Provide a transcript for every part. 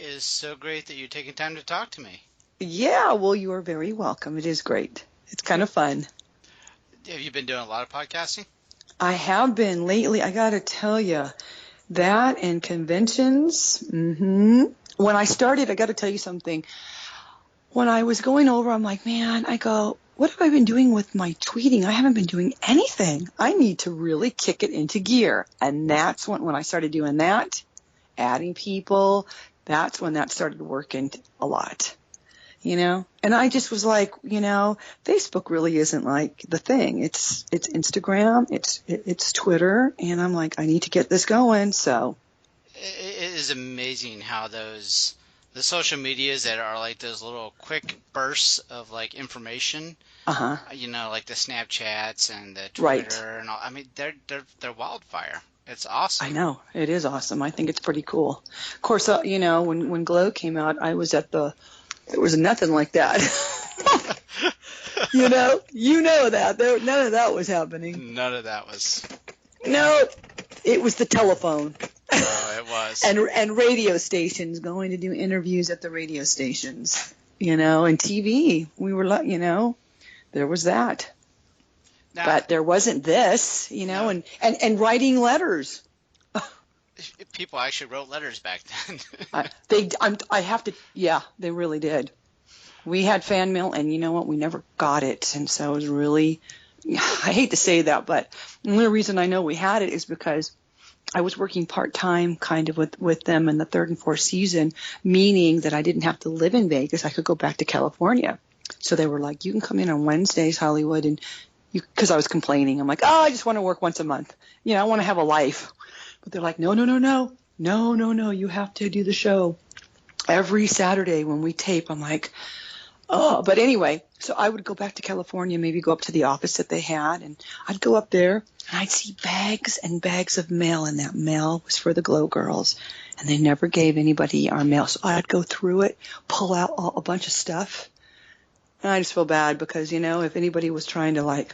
is so great that you're taking time to talk to me. Yeah, well, you are very welcome. It is great. It's kind of fun. Have you been doing a lot of podcasting? I have been lately. I got to tell you, that and conventions. When I started, I got to tell you something. When I was going over, I'm like, man, what have I been doing with my tweeting? I haven't been doing anything. I need to really kick it into gear. And that's when I started doing that, adding people, that's when that started working a lot. And I just was like, Facebook really isn't like the thing. It's Instagram, it's Twitter, and I'm like, I need to get this going. So it is amazing how the social medias that are like those little quick bursts of like information, like the Snapchats and the Twitter right. and all. I mean, they're wildfire. It's awesome. I know it is awesome. I think it's pretty cool. Of course, when G.L.O.W came out, I was It was nothing like that. you know that. None of that was happening. None of that was. No, it was the telephone. Oh, it was. and radio stations, going to do interviews at the radio stations, and TV. We were, there was that. Now, but there wasn't this, and writing letters. People actually wrote letters back then. They really did. We had fan mail, and you know what? We never got it, and so it was really, I hate to say that, but the only reason I know we had it is because I was working part-time kind of with them in the third and fourth season, meaning that I didn't have to live in Vegas. I could go back to California. So they were like, you can come in on Wednesdays, Hollywood, and because I was complaining. I'm like, I just want to work once a month. I want to have a life. But they're like, no, you have to do the show every Saturday when we tape. I'm like, oh, but anyway, so I would go back to California, maybe go up to the office that they had, and I'd go up there, and I'd see bags and bags of mail, and that mail was for the G.L.O.W girls, and they never gave anybody our mail. So I'd go through it, pull out a bunch of stuff, and I just feel bad because, if anybody was trying to,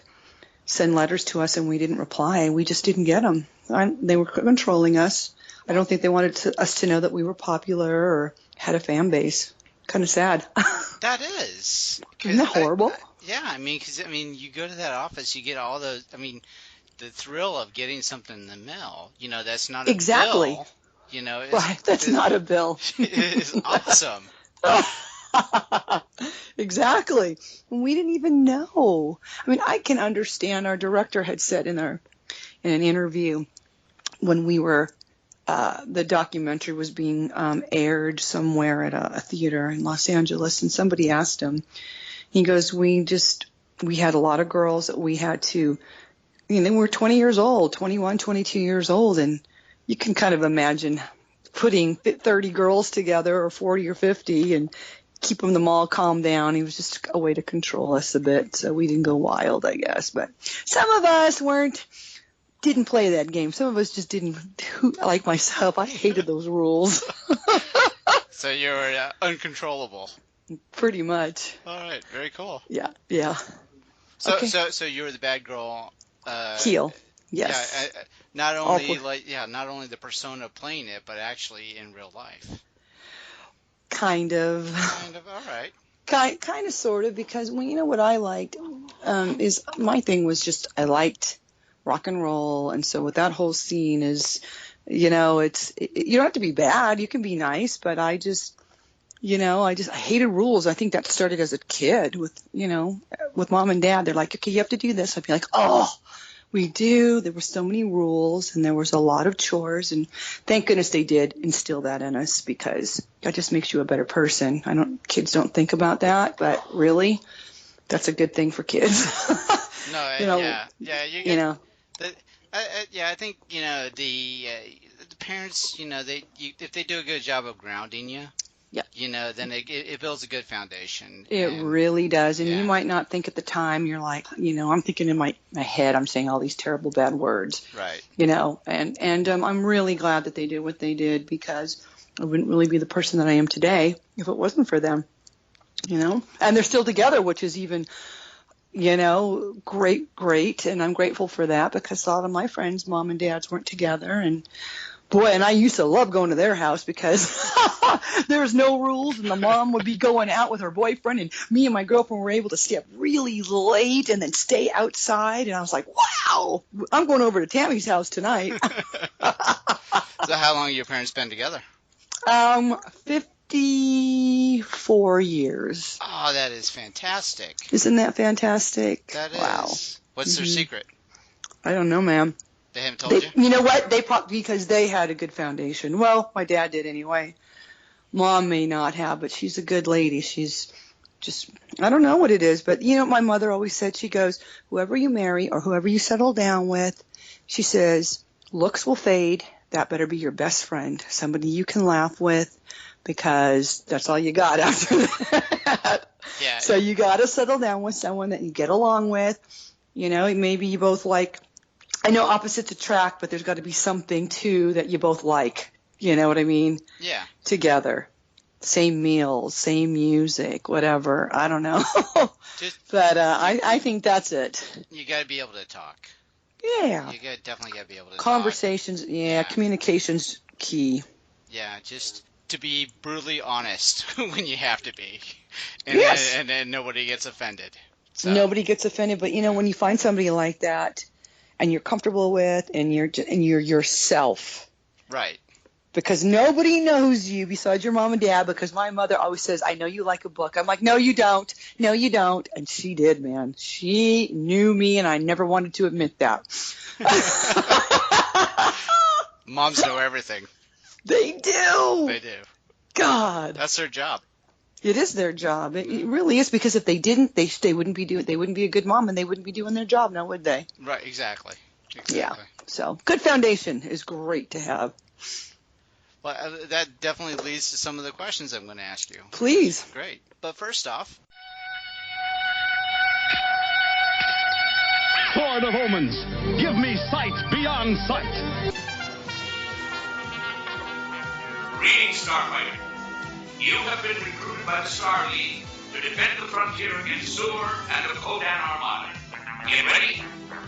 send letters to us and we didn't reply, we just didn't get them. They were controlling us. I don't think they wanted us to know that we were popular or had a fan base. Kind of sad. That is. Isn't that horrible? Because you go to that office, you get all those. The thrill of getting something in the mail. That's not a bill. Right. That's not a bill. It's awesome. Exactly. We didn't even know. I can understand. Our director had said in an interview when we were. The documentary was being aired somewhere at a theater in Los Angeles, and somebody asked him, he goes, we had a lot of girls that we had to, they were 20 years old, 21, 22 years old, and you can kind of imagine putting 30 girls together or 40 or 50 and keeping them all calm down. It was just a way to control us a bit, so we didn't go wild, I guess. But some of us didn't play that game. Some of us just didn't. Like myself, I hated those rules. So you were uncontrollable. Pretty much. All right, very cool. Yeah. So, okay. so you were the bad girl. Heel. Yes. Yeah. Not only the persona playing it, but actually in real life. Kind of. All right. Kind of, sort of, because what I liked is my thing was just I liked rock and roll, and so with that whole scene is, you don't have to be bad, you can be nice, but I hated rules. I think that started as a kid with mom and dad. They're like, okay, you have to do this. I'd be like, oh, we do. There were so many rules, and there was a lot of chores, and thank goodness they did instill that in us, because that just makes you a better person. Kids don't think about that, but really, that's a good thing for kids. No, I think the parents, if they do a good job of grounding you, then it builds a good foundation. It really does, and you might not think at the time. You're like, I'm thinking in my head, I'm saying all these terrible bad words, right? And I'm really glad that they did what they did, because I wouldn't really be the person that I am today if it wasn't for them, And they're still together, which is even. Great. And I'm grateful for that, because a lot of my friends, mom and dads, weren't together. Boy, and I used to love going to their house because there's no rules, and the mom would be going out with her boyfriend, and me and my girlfriend were able to stay up really late and then stay outside. And I was like, wow, I'm going over to Tammy's house tonight. So how long have your parents been together? 54 years. Oh, that is fantastic. Isn't that fantastic? That is. Wow. What's their secret? I don't know, ma'am. They haven't told you? You know what? Because they had a good foundation. Well, my dad did anyway. Mom may not have, but she's a good lady. She's just, I don't know what it is, but you know, my mother always said, she goes, whoever you marry or whoever you settle down with, she says, looks will fade. That better be your best friend, somebody you can laugh with, because that's all you got after that. Yeah. So you got to settle down with someone that you get along with. You know, maybe you both like, I know opposites attract, but there's got to be something, too, that you both like. You know what I mean? Yeah. Together. Same meals, same music, whatever. I don't know. But I think that's it. You got to be able to talk. Yeah. You definitely got to be able to Conversations, talk. yeah, communication's key. Yeah, just to be brutally honest when you have to be. And yes. And nobody gets offended. So. Nobody gets offended, but, you know, when you find somebody like that and you're comfortable with and you're yourself. Right. Because nobody knows you besides your mom and dad, because my mother always says, I know you like a book. I'm like, no, you don't. No, you don't. And she did, man. She knew me, and I never wanted to admit that. Moms know everything. They do. They do. God. That's their job. It is their job. It really is, because if they didn't, they wouldn't be a good mom, and they wouldn't be doing their job now, would they? Right, exactly. Yeah. So good foundation is great to have. Well, that definitely leads to some of the questions I'm going to ask you. Please. Great. But first off, Sword of Omens, give me sight beyond sight. Greetings, Starfighter. You have been recruited by the Star League to defend the frontier against Sewer and the Kodan Armada. Get ready.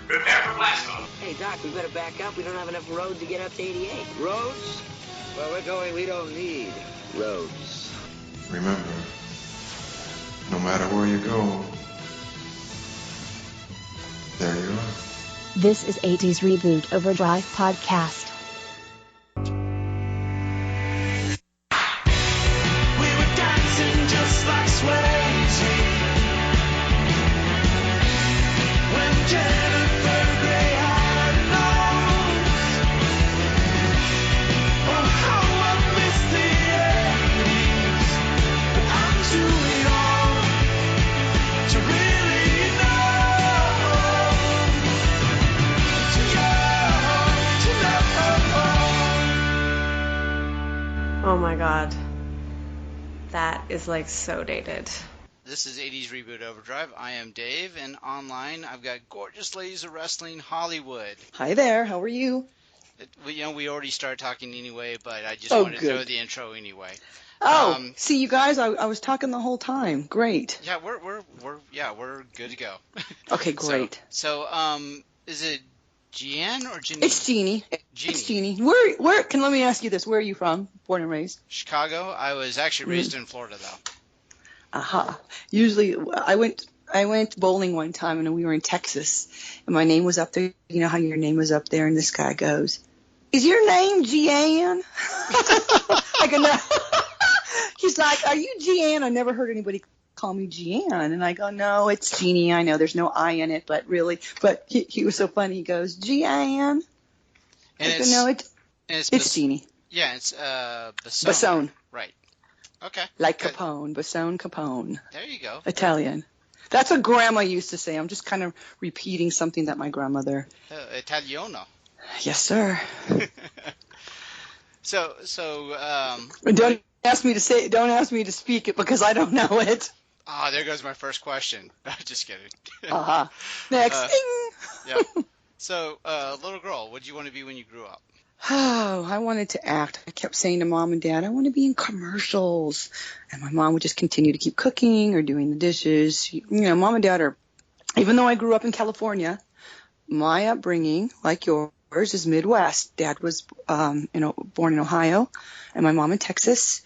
Prepare for blast-off. Hey, Doc, we better back up. We don't have enough road to get up to 88. Roads? Where we're going, we don't need roads. Remember, no matter where you go, there you are. This is 80's Reboot Overdrive Podcast. We were dancing just like Swayze when Jennifer Grey had nose. Oh, how I miss the 80s, but I'm too young to really know. Too young to know. Oh my god. That is like so dated. this is 80's Reboot Overdrive. I am Dave, and online I've got Gorgeous Ladies of Wrestling Hollywood. Hi there. How are you? We already started talking anyway, but I just wanted to throw the intro anyway. Oh, see, you guys, I was talking the whole time. Great. Yeah, we're good to go. Okay, great. So, is it Jeanne or Jeanine? It's Jeannie. Jeannie. It's Jeannie. Where? Let me ask you this. Where are you from? Born and raised? Chicago. I was actually raised in Florida, though. Aha. Usually, I went bowling one time, and we were in Texas, and my name was up there. You know how your name was up there, and this guy goes, "Is your name Jeanne?" I go, "No." He's like, "Are you Jeanne?" I never heard anybody call me Jeanne, and I go, "No, it's Jeannie. I know there's no I in it, but really." But he was so funny. He goes, "Jeanne," and I go, "No, it's Jeannie." Yeah, it's Bassone. Bassone. Right. Okay. Like Capone, Bassone Capone. There you go. Italian. That's what Grandma used to say. I'm just kind of repeating something that my grandmother. Italiano. Yes, sir. So. Don't ask me to say it. Don't ask me to speak it because I don't know it. Ah, there goes my first question. Just kidding. Next. Yeah. So, little girl, what did you want to be when you grew up? Oh, I wanted to act. I kept saying to Mom and Dad, I want to be in commercials. And my mom would just continue to keep cooking or doing the dishes. You know, Mom and Dad are, even though I grew up in California, my upbringing, like yours, is Midwest. Dad was born in Ohio, and my mom in Texas.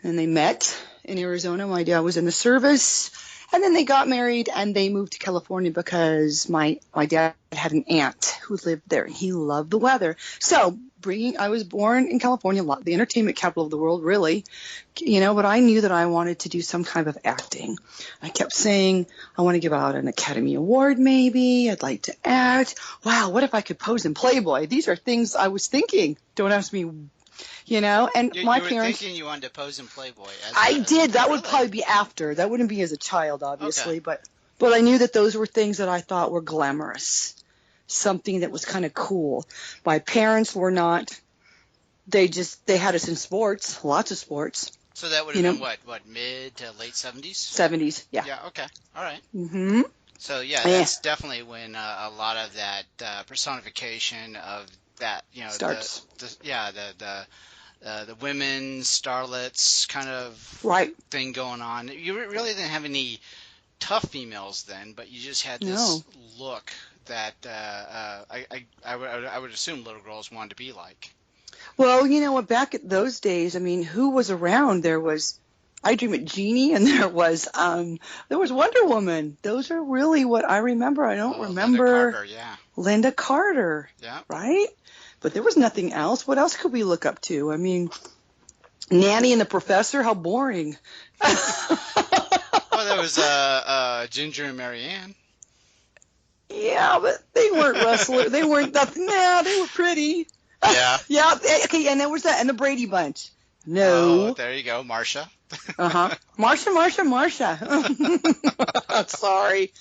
And they met in Arizona. My dad was in the service. And then they got married, and they moved to California because my dad had an aunt who lived there. He loved the weather. So I was born in California, the entertainment capital of the world, really. But I knew that I wanted to do some kind of acting. I kept saying, I want to give out an Academy Award maybe. I'd like to act. Wow, what if I could pose in Playboy? These are things I was thinking. Don't ask me. And my parents. You were thinking you wanted to pose in Playboy. I did. That would probably be after. That wouldn't be as a child, obviously. Okay. But I knew that those were things that I thought were glamorous, something that was kind of cool. My parents were not. They had us in sports, lots of sports. So that would have been what, mid to late 70s? 70s, yeah. Yeah. Okay. All right. Mm-hmm. So that's definitely when a lot of that personification of that starts. The women starlets kind of thing going on. You really didn't have any tough females then, but you just had this look that I would assume little girls wanted to be like. Well, back at those days, who was around? There was I Dream of Jeannie, and there was Wonder Woman. Those are really what I remember. I don't remember Linda Carter. Yeah. Right? But there was nothing else. What else could we look up to? Nanny and the Professor, how boring. Well, there was Ginger and Marianne. Yeah, but they weren't wrestlers. They weren't nothing. Nah, they were pretty. Yeah. Yeah, okay, and there was that, and the Brady Bunch. No. Oh, there you go, Marsha. Uh-huh. Marsha. Sorry.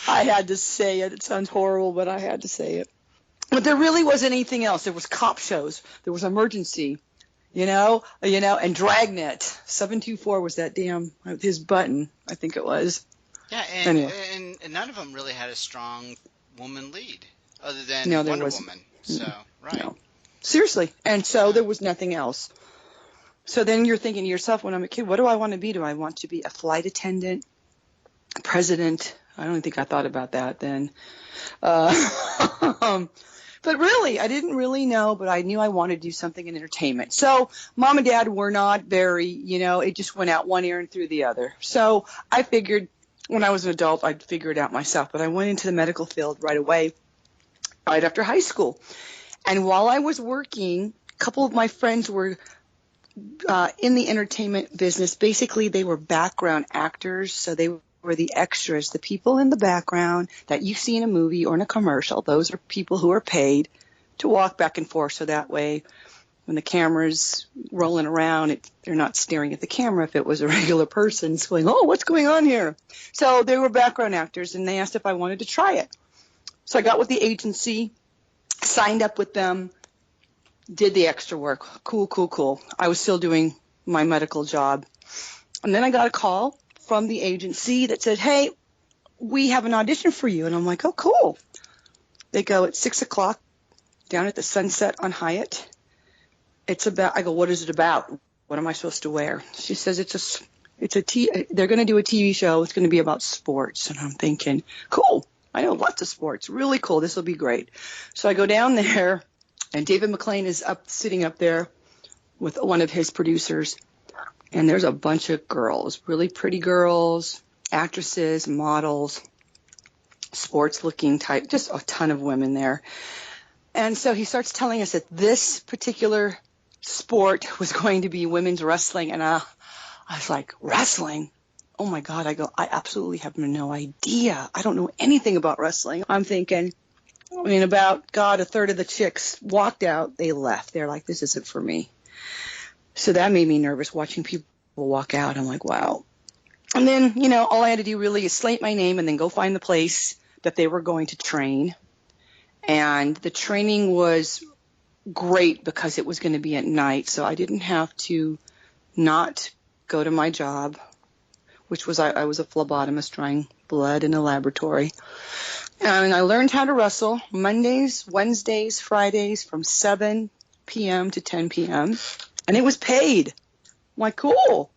I had to say it. It sounds horrible, but I had to say it. But there really wasn't anything else. There was cop shows. There was Emergency, and Dragnet. 724 was that his button, I think it was. Yeah, and none of them really had a strong woman lead other than Wonder Woman. So, right. No. Seriously. And so there was nothing else. So then you're thinking to yourself, when I'm a kid, what do I want to be? Do I want to be a flight attendant, president? I don't think I thought about that then. But really, I didn't really know, but I knew I wanted to do something in entertainment. So Mom and Dad were not very, it just went out one ear and through the other. So I figured when I was an adult, I'd figure it out myself. But I went into the medical field right away, right after high school. And while I was working, a couple of my friends were in the entertainment business. Basically, they were background actors, so they were the extras, the people in the background that you see in a movie or in a commercial. Those are people who are paid to walk back and forth, so that way when the camera's rolling around, they're not staring at the camera. If it was a regular person, it's going, oh, what's going on here? So they were background actors, and they asked if I wanted to try it. So I got with the agency, signed up with them, did the extra work. Cool. I was still doing my medical job. And then I got a call from the agency that said, hey, we have an audition for you. And I'm like, oh, cool. They go at 6 o'clock down at the Sunset on Hyatt. I go, what is it about? What am I supposed to wear? She says, they're going to do a TV show. It's going to be about sports. And I'm thinking, cool. I know lots of sports. Really cool. This will be great. So I go down there, and David McLean is sitting up there with one of his producers. And there's a bunch of girls, really pretty girls, actresses, models, sports-looking type, just a ton of women there. And so he starts telling us that this particular sport was going to be women's wrestling. And I was like, wrestling? Oh, my God. I go, I absolutely have no idea. I don't know anything about wrestling. I'm thinking, a third of the chicks walked out. They left. They're like, this isn't for me. So that made me nervous watching people walk out. I'm like, wow. And then, all I had to do really is slate my name and then go find the place that they were going to train. And the training was great because it was going to be at night. So I didn't have to not go to my job, which was I was a phlebotomist drawing blood in a laboratory. And I learned how to wrestle Mondays, Wednesdays, Fridays from 7 p.m. to 10 p.m. And it was paid. I'm like, cool.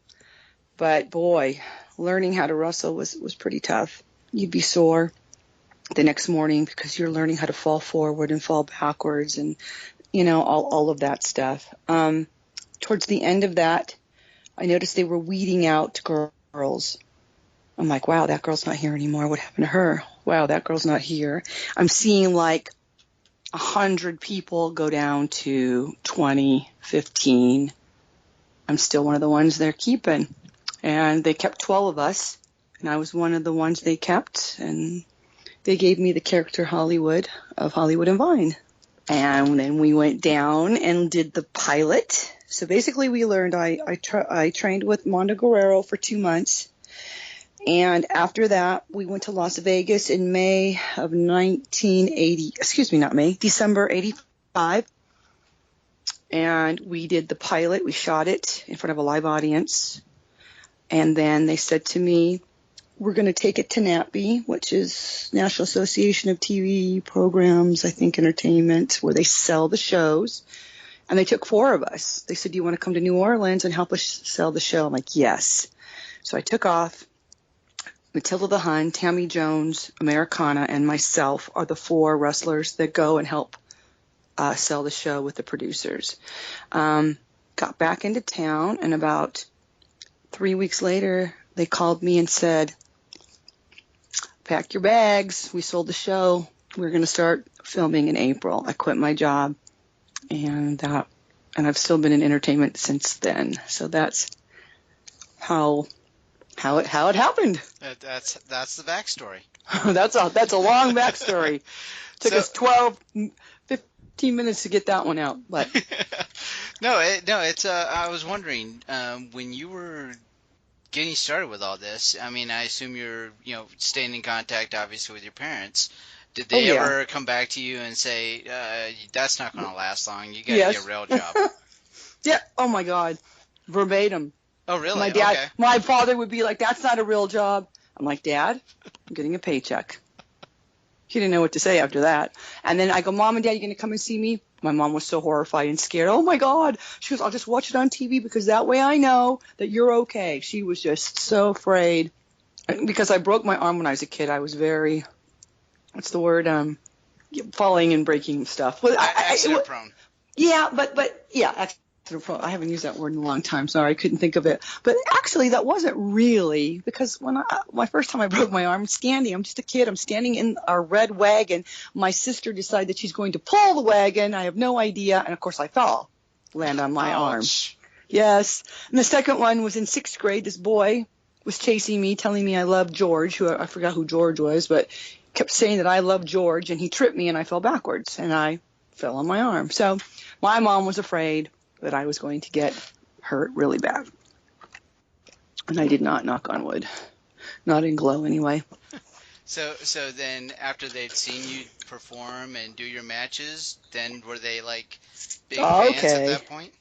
But boy, learning how to wrestle was pretty tough. You'd be sore. the next morning because you're learning how to fall forward and fall backwards and, all of that stuff. Towards the end of that, I noticed they were weeding out girls. I'm like, wow, that girl's not here anymore. What happened to her? Wow, that girl's not here. I'm seeing like 100 people go down to 20, 15. I'm still one of the ones they're keeping. And they kept 12 of us, and I was one of the ones they kept. And they gave me the character Hollywood of Hollywood and Vine. And then we went down and did the pilot. So basically we learned, I trained with Mondo Guerrero for 2 months. And after that, we went to Las Vegas in December 85. And we did the pilot. We shot it in front of a live audience. And then they said to me, we're going to take it to NATB, which is National Association of TV Programs, I think, Entertainment, where they sell the shows. And they took 4 of us. They said, do you want to come to New Orleans and help us sell the show? I'm like, yes. So I took off. Matilda the Hun, Tammy Jones, Americana, and myself are the 4 wrestlers that go and help sell the show with the producers. Got back into town, and about 3 weeks later, they called me and said, pack your bags. We sold the show. We're going to start filming in April. I quit my job, and I've still been in entertainment since then. So that's how it happened. That's the backstory. that's a long backstory. Took us 15 minutes to get that one out, but it's I was wondering when you were getting started with all this. I mean, I assume you're staying in contact obviously with your parents. Did they ever come back to you and say that's not going to last long? You got to get a real job? Yeah. Oh my God, verbatim. Oh, really? My dad, okay. My father would be like, that's not a real job. I'm like, Dad, I'm getting a paycheck. He didn't know what to say after that. And then I go, Mom and Dad, you going to come and see me? My mom was so horrified and scared. Oh, my God. She goes, I'll just watch it on TV because that way I know that you're okay. She was just so afraid. Because I broke my arm when I was a kid. I was very, what's the word? Falling and breaking stuff. Well, accident prone. Yeah, but yeah, accident prone. I haven't used that word in a long time. Sorry, I couldn't think of it. But actually, that wasn't really, because when my first time I broke my arm, I'm just a kid. I'm standing in our red wagon. My sister decided that she's going to pull the wagon. I have no idea. And of course, I fell, land on my arm. Yes. And the second one was in 6th grade. This boy was chasing me, telling me I loved George, who I forgot who George was, but kept saying that I loved George, and he tripped me, and I fell backwards, and I fell on my arm. So my mom was afraid that I was going to get hurt really bad. And I did not, knock on wood. Not in G.L.O.W. anyway. So then after they'd seen you perform and do your matches, then were they like big fans at that point?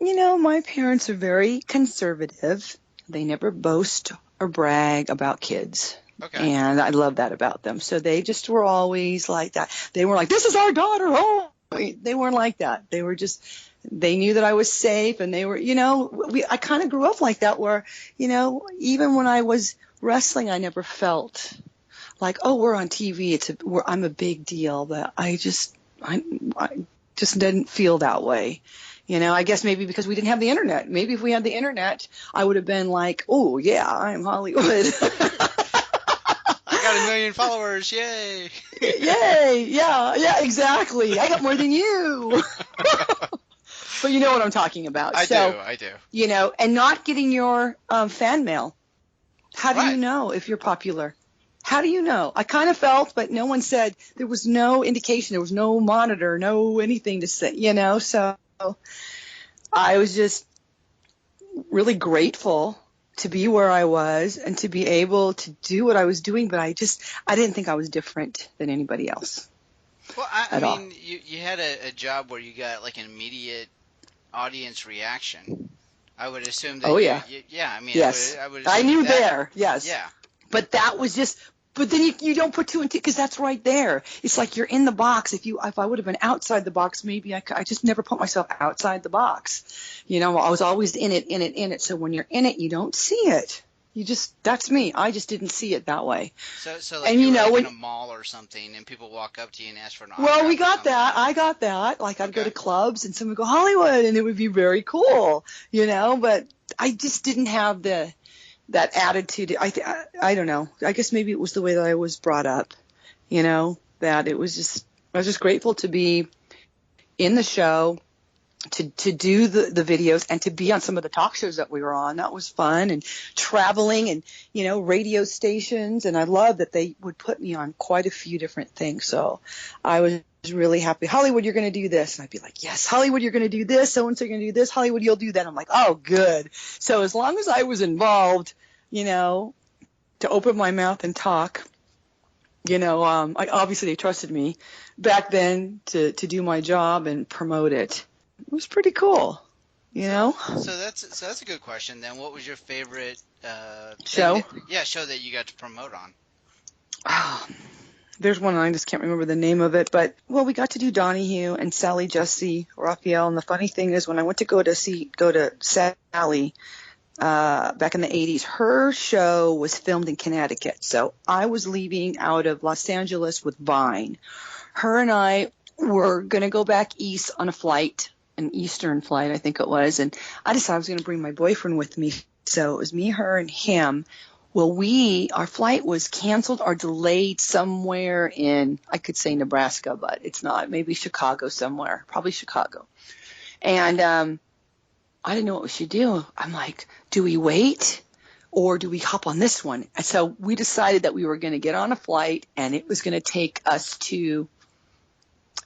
My parents are very conservative. They never boast or brag about kids. Okay. And I love that about them. So they just were always like that. They were like, this is our daughter. Oh, they weren't like that. They were just, they knew that I was safe, and they were, I kind of grew up like that where, even when I was wrestling, I never felt like, oh, we're on TV. I'm a big deal, but I just didn't feel that way. I guess maybe because we didn't have the internet. Maybe if we had the internet, I would have been like, oh yeah, I'm Hollywood. I got 1 million followers, yay! Yay! Yeah, exactly. I got more than you. But you know what I'm talking about. I do. And not getting your fan mail. How do Right. you know if you're popular? How do you know? I kind of felt, but no one said. There was no indication. There was no monitor, no anything to say, so I was just really grateful to be where I was and to be able to do what I was doing, but I didn't think I was different than anybody else. Well, I mean, you had a job where you got like an immediate audience reaction. I would assume that. Oh, yeah. I mean, yes. I knew that. There. Yes. Yeah. But that was just. But then you don't put 2 and 2 because that's right there. It's like you're in the box. If I would have been outside the box, maybe I just never put myself outside the box. I was always in it. So when you're in it, you don't see it. That's me. I just didn't see it that way. So like And you were like when, in a mall or something, and people walk up to you and ask for an well, autograph we or got something. that. I got that. Like I'd go Okay. to clubs and someone would go Hollywood, and it would be very cool, But I just didn't have that attitude. I don't know. I guess maybe it was the way that I was brought up, that it was just, I was just grateful to be in the show, to do the videos, and to be on some of the talk shows that we were on. That was fun, and traveling, and radio stations, and I love that they would put me on quite a few different things. So I was really happy. Hollywood, you're going to do this, and I'd be like, yes. Hollywood, you're going to do this. So and so, you're going to do this. Hollywood, you'll do that. I'm like, oh, good. So as long as I was involved, to open my mouth and talk, obviously they trusted me back then to do my job and promote it. It was pretty cool, So that's a good question. Then, what was your favorite show? Show that you got to promote on? Oh, there's one, I just can't remember the name of it, but we got to do Donahue and Sally Jesse Raphael. And the funny thing is, when I went to go to Sally back in the 80s, her show was filmed in Connecticut. So I was leaving out of Los Angeles with Vine. Her and I were going to go back east on a flight, an Eastern flight, I think it was. And I decided I was going to bring my boyfriend with me. So it was me, her, and him. Well, our flight was canceled or delayed somewhere in, I could say Nebraska, but it's not. Maybe Chicago somewhere. Probably Chicago. And I didn't know what we should do. I'm like, do we wait or do we hop on this one? And so we decided that we were going to get on a flight, and it was going to take us to,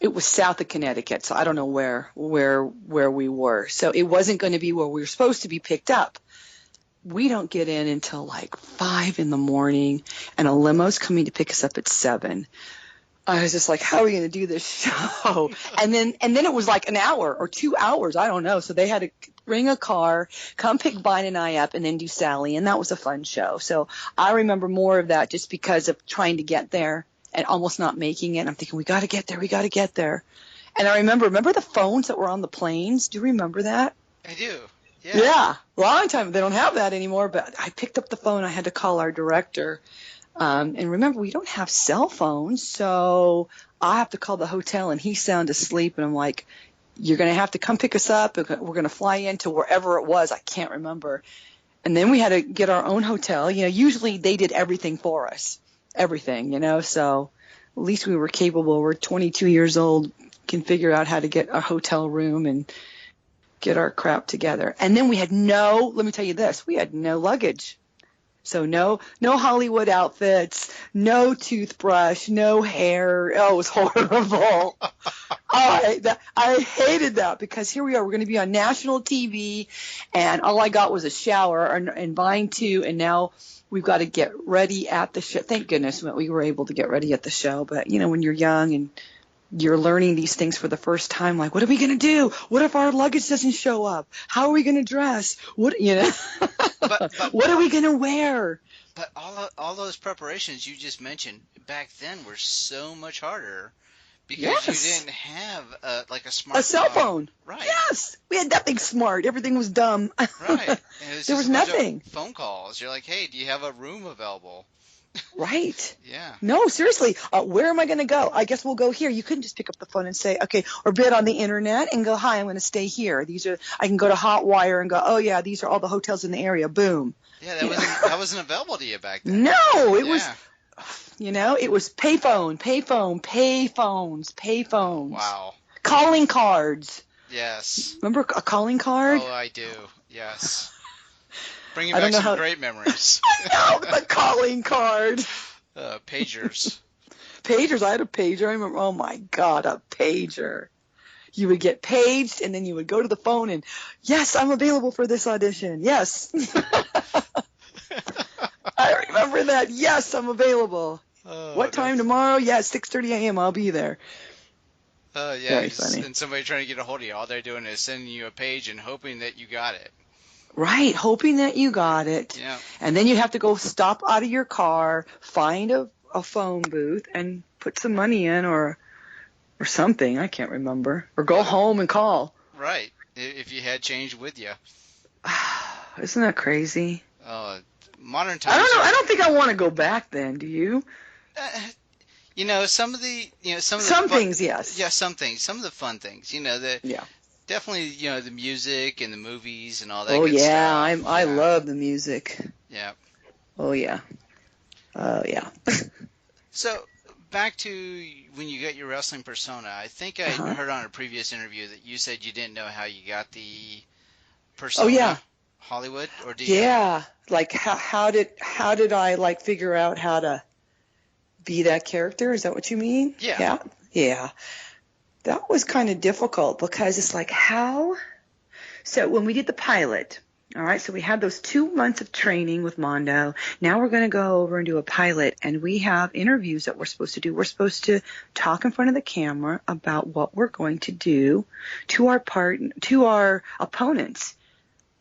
it was south of Connecticut, so I don't know where we were. So it wasn't going to be where we were supposed to be picked up. We don't get in until like 5 a.m, and a limo's coming to pick us up at 7. I was just like, how are we going to do this show? And then it was like an hour or 2 hours, I don't know. So they had to bring a car, come pick Vine and I up, and then do Sally, and that was a fun show. So I remember more of that just because of trying to get there and almost not making it. I'm thinking, we got to get there. And I remember the phones that were on the planes? Do you remember that? I do. Yeah. Long time. They don't have that anymore, but I picked up the phone. I had to call our director. And remember, we don't have cell phones, so I have to call the hotel, and he's sound asleep, and I'm like, you're going to have to come pick us up. We're going to fly into wherever it was. I can't remember. And then we had to get our own hotel. Usually they did everything for us, everything, so at least we were capable. We're 22 years old, can figure out how to get a hotel room and get our crap together. And then we had let me tell you this, we had no luggage. So no Hollywood outfits, no toothbrush, no hair. Oh, it was horrible. I hated that, because here we are. We're going to be on national TV, and all I got was a shower and Vine too. And now we've got to get ready at the show. Thank goodness we were able to get ready at the show. But when you're young and you're learning these things for the first time, like, what are we going to do? What if our luggage doesn't show up? How are we going to dress? What what are we going to wear? But all those preparations you just mentioned back then were so much harder because you didn't have a cell phone. Right. Yes, we had nothing smart. Everything was dumb. Right. There was nothing. Phone calls. You're like, hey, do you have a room available? Right. Yeah. No, seriously. Where am I going to go? I guess we'll go here. You couldn't just pick up the phone and say, okay, or bid on the internet and go, hi, I'm going to stay here. I can go to Hotwire and go, oh yeah, these are all the hotels in the area. Boom. Yeah, that wasn't available to you back then. No, it was, it was payphones. Wow. Calling cards. Yes. Remember a calling card? Oh, I do. Yes. Bringing back some great memories. I know, the calling card. Pagers. Pagers. I had a pager. I remember, oh my God, a pager. You would get paged, and then you would go to the phone and, yes, I'm available for this audition. Yes. I remember that. Yes, I'm available. What time tomorrow? Yes, 6:30 a.m. I'll be there. Yeah. Very funny. And somebody trying to get a hold of you. All they're doing is sending you a page and hoping that you got it. Right, hoping that you got it. Yeah. And then you have to go stop out of your car, find a phone booth, and put some money in or something. I can't remember. Or go home and call. Right, if you had change with you. Isn't that crazy? modern times. I don't know. I don't think I want to go back then. Do you? Some of the things, yes. Yeah, some things. Some of the fun things. Yeah. Definitely, the music and the movies and all that Oh good yeah, stuff. I love the music. Yeah. Oh yeah. Oh yeah. So back to when you got your wrestling persona, I think I heard on a previous interview that you said you didn't know how you got the persona. Oh yeah. Hollywood, or did you? Like how did I like figure out how to be that character? Is that what you mean? Yeah. Yeah. That was kind of difficult because it's like how. So when we did the pilot, all right, so we had those 2 months of training with Mondo. Now we're going to go over and do a pilot, and we have interviews that we're supposed to do. We're supposed to talk in front of the camera about what we're going to do to our opponents.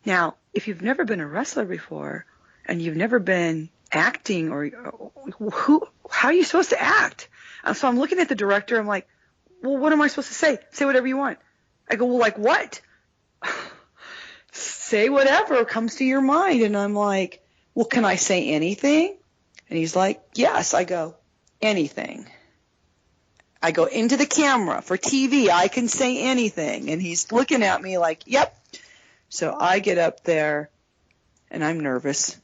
Now, if you've never been a wrestler before and you've never been acting, or how are you supposed to act? So I'm looking at the director. I'm like, well, what am I supposed to say? Say whatever you want. I go, well, like what? Say whatever comes to your mind. And I'm like, well, can I say anything? And he's like, yes. I go, anything. I go into the camera for TV. I can say anything. And he's looking at me like, yep. So I get up there and I'm nervous.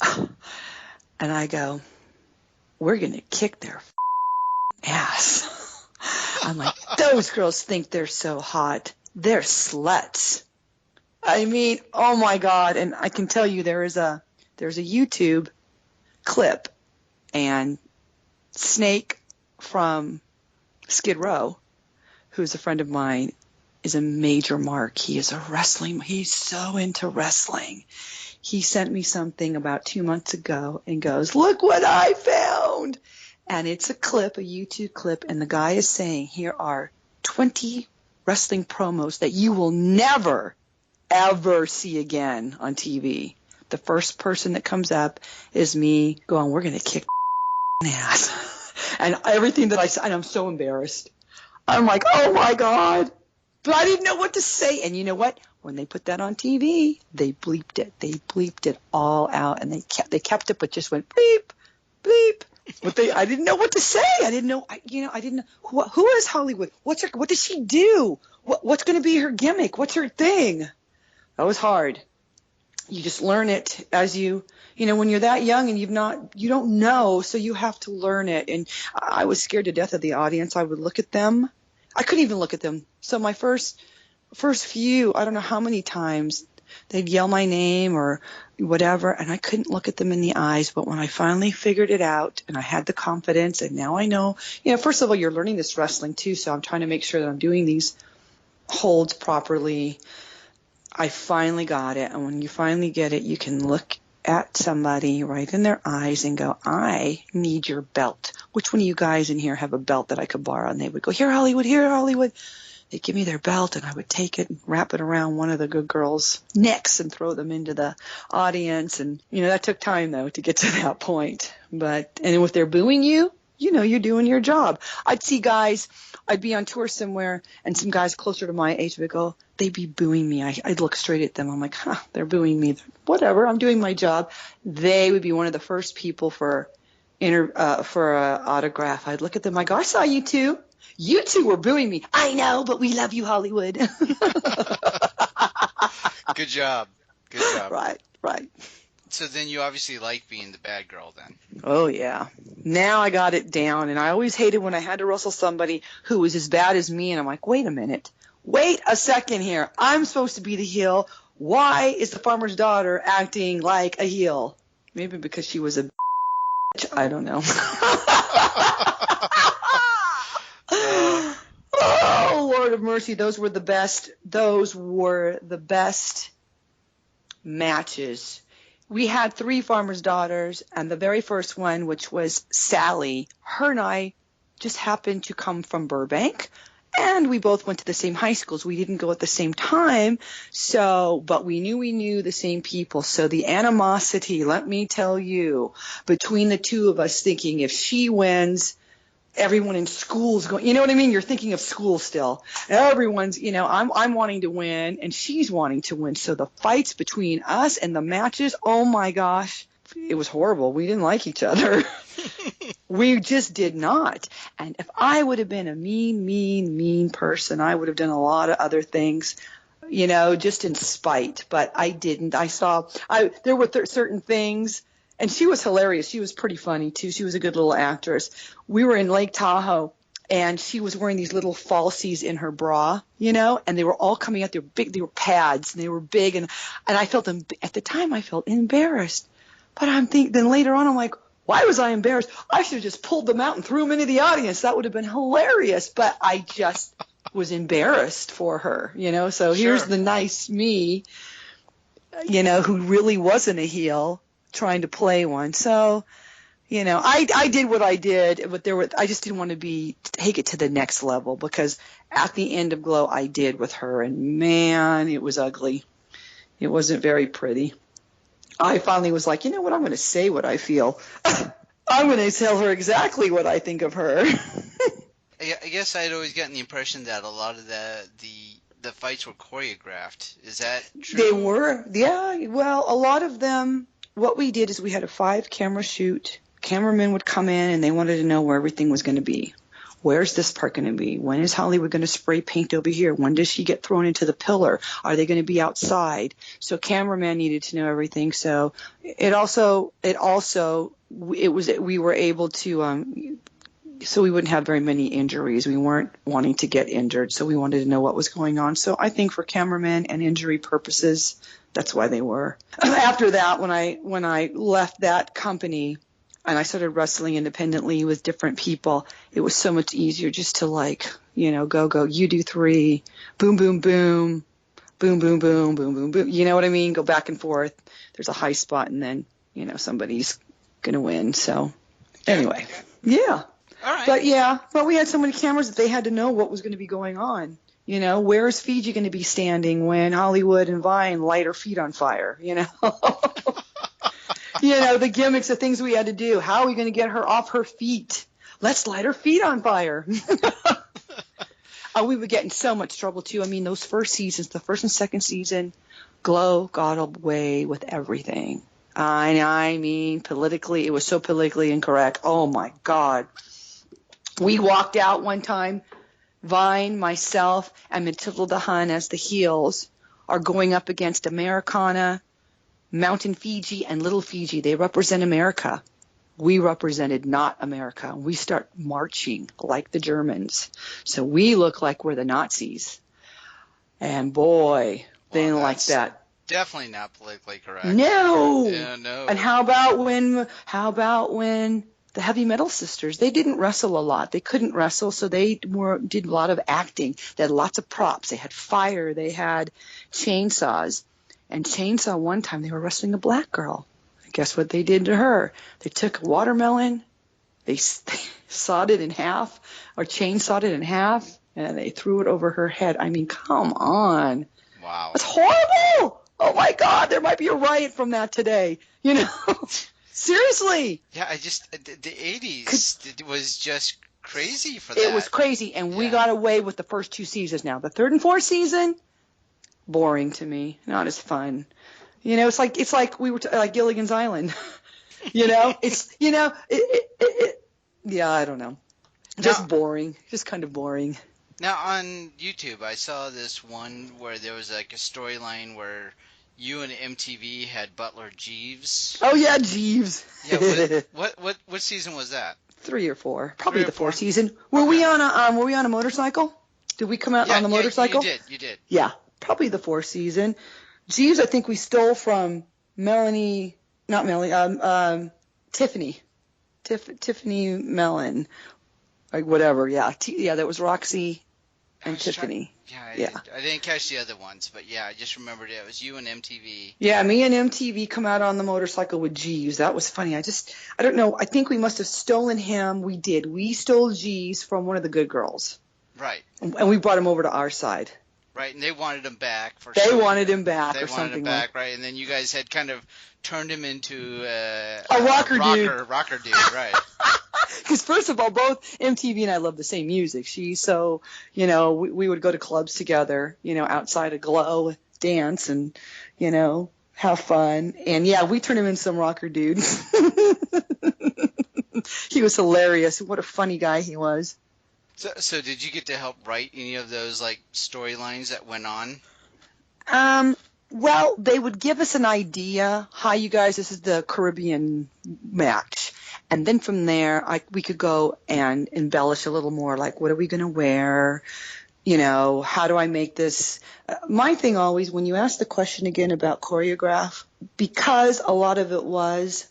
And I go, we're going to kick their ass. I'm like, those girls think they're so hot. They're sluts. I mean, oh my God. And I can tell you there's a YouTube clip, and Snake from Skid Row, who's a friend of mine, is a major mark. He's so into wrestling. He sent me something about 2 months ago and goes, look what I found. And it's a YouTube clip, and the guy is saying, here are 20 wrestling promos that you will never, ever see again on TV. The first person that comes up is me going, we're going to kick ass. And everything that I said, and I'm so embarrassed. I'm like, oh my God. But I didn't know what to say. And you know what? When they put that on TV, they bleeped it. They bleeped it all out, and they kept it, but just went bleep, bleep. But I didn't know what to say. I didn't know. I didn't know who is Hollywood. What does she do? What's going to be her gimmick? What's her thing? That was hard. You just learn it as when you're that young and you don't know, so you have to learn it. And I was scared to death of the audience. I would look at them. I couldn't even look at them. So my first few, I don't know how many times they'd yell my name or whatever, and I couldn't look at them in the eyes. But when I finally figured it out and I had the confidence, and now I know, first of all, you're learning this wrestling too, so I'm trying to make sure that I'm doing these holds properly. I finally got it. And when you finally get it, you can look at somebody right in their eyes and go, I need your belt. Which one of you guys in here have a belt that I could borrow? And they would go, here, Hollywood, here, Hollywood. They'd give me their belt, and I would take it and wrap it around one of the good girls' necks and throw them into the audience. And, that took time, though, to get to that point. And if they're booing you, you're doing your job. I'd see guys, I'd be on tour somewhere, and some guys closer to my age would go, they'd be booing me. I'd look straight at them. I'm like, they're booing me. Whatever, I'm doing my job. They would be one of the first people for an autograph. I'd look at them. I go, I saw you two. You two were booing me. I know, but we love you, Hollywood. Good job. Right. So then you obviously like being the bad girl then. Oh, yeah. Now I got it down, and I always hated when I had to wrestle somebody who was as bad as me, and I'm like, wait a minute. Wait a second here. I'm supposed to be the heel. Why is the farmer's daughter acting like a heel? Maybe because she was a bitch. I don't know. Oh, Lord of mercy. Those were the best matches. We had 3 farmers' daughters, and the very first one, which was Sally, her and I just happened to come from Burbank, and we both went to the same high schools. We didn't go at the same time, but we knew the same people. So the animosity, let me tell you, between the two of us, thinking if she wins, everyone in school's going, you know what I mean? You're thinking of school still. Everyone's, I'm wanting to win and she's wanting to win. So the fights between us and the matches, oh my gosh, it was horrible. We didn't like each other. We just did not. And if I would have been a mean person, I would have done a lot of other things, just in spite. But I didn't. There were certain things. And she was hilarious. She was pretty funny, too. She was a good little actress. We were in Lake Tahoe, and she was wearing these little falsies in her bra, and they were all coming out. They were big. They were pads, and they were big. And I felt them. At the time, I felt embarrassed. But then later on, I'm like, why was I embarrassed? I should have just pulled them out and threw them into the audience. That would have been hilarious. But I just was embarrassed for her, So here's the nice me, who really wasn't a heel, trying to play one. So, I did what I did, but I just didn't want to take it to the next level, because at the end of G.L.O.W, I did with her, and man, it was ugly. It wasn't very pretty. I finally was like, you know what, I'm going to say what I feel. I'm going to tell her exactly what I think of her. I guess I'd always gotten the impression that a lot of the fights were choreographed. Is that true? They were, yeah. Well, a lot of them. What we did is we had a 5-camera shoot. Cameramen would come in and they wanted to know where everything was going to be. Where's this part going to be? When is Hollywood going to spray paint over here? When does she get thrown into the pillar? Are they going to be outside? So cameraman needed to know everything. So we were able to, so we wouldn't have very many injuries. We weren't wanting to get injured. So we wanted to know what was going on. So I think for cameramen and injury purposes, that's why they were. After that, when I left that company and I started wrestling independently with different people, it was so much easier just to go, you do 3, boom, boom, boom, boom, boom, boom, boom, boom, boom. You know what I mean? Go back and forth. There's a high spot and then, somebody's going to win. So anyway, yeah. All right. But we had so many cameras that they had to know what was going to be going on. Where is Fiji going to be standing when Hollywood and Vine light her feet on fire? The gimmicks, the things we had to do. How are we going to get her off her feet? Let's light her feet on fire. We would get in so much trouble, too. I mean, those first seasons, the first and second season, G.L.O.W got away with everything. I mean, politically, it was so politically incorrect. Oh, my God. We walked out one time. Vine, myself, and Matilda Hun as the heels are going up against Americana, Mountain Fiji, and Little Fiji. They represent America. We represented not America. We start marching like the Germans. So we look like we're the Nazis. And boy, they didn't like that. Definitely not politically correct. No. Yeah, no. And how about when the Heavy Metal Sisters, they didn't wrestle a lot. They couldn't wrestle, so they did a lot of acting. They had lots of props. They had fire. They had chainsaws. And Chainsaw, one time, they were wrestling a black girl. And guess what they did to her? They took a watermelon, they sawed it in half, or chainsawed it in half, and they threw it over her head. I mean, come on. Wow. That's horrible. Oh, my God, there might be a riot from that today. Seriously. Yeah, the 80s was just crazy for that. It was crazy, and we got away with the first 2 seasons now. The 3rd and 4th season, boring to me, not as fun. It's like we were like Gilligan's Island. Yeah, I don't know. Just boring, just kind of boring. Now on YouTube, I saw this one where there was like a storyline where you and MTV had Butler Jeeves. Oh yeah, Jeeves. Yeah. What season was that? 3 or 4, probably the 4th season. Were we on a motorcycle? Did we come out on the motorcycle? You did. Yeah, probably the 4th season. Jeeves, I think we stole from Tiffany Mellon, like whatever. Yeah, that was Roxy and Tiffany. I didn't catch the other ones, but yeah, I just remembered it was you and MTV. Yeah, me and MTV come out on the motorcycle with Jeeves. That was funny. I don't know. I think we must have stolen him. We did. We stole Jeeves from one of the good girls. Right. And we brought him over to our side. Right, and they wanted him back for They something. wanted him back They or wanted something him back, like. right? And then you guys had kind of turned him into a rocker dude. Rocker dude, right? Because first of all, both MTV and I love the same music. She's so, we would go to clubs together, outside of G.L.O., dance and, have fun. And yeah, we turned him into some rocker dude. He was hilarious. What a funny guy he was. So did you get to help write any of those like storylines that went on? Well, they would give us an idea. Hi, you guys, this is the Caribbean match. And then from there, we could go and embellish a little more, like, what are we going to wear? How do I make this? My thing always, when you ask the question again about choreograph, because a lot of it was,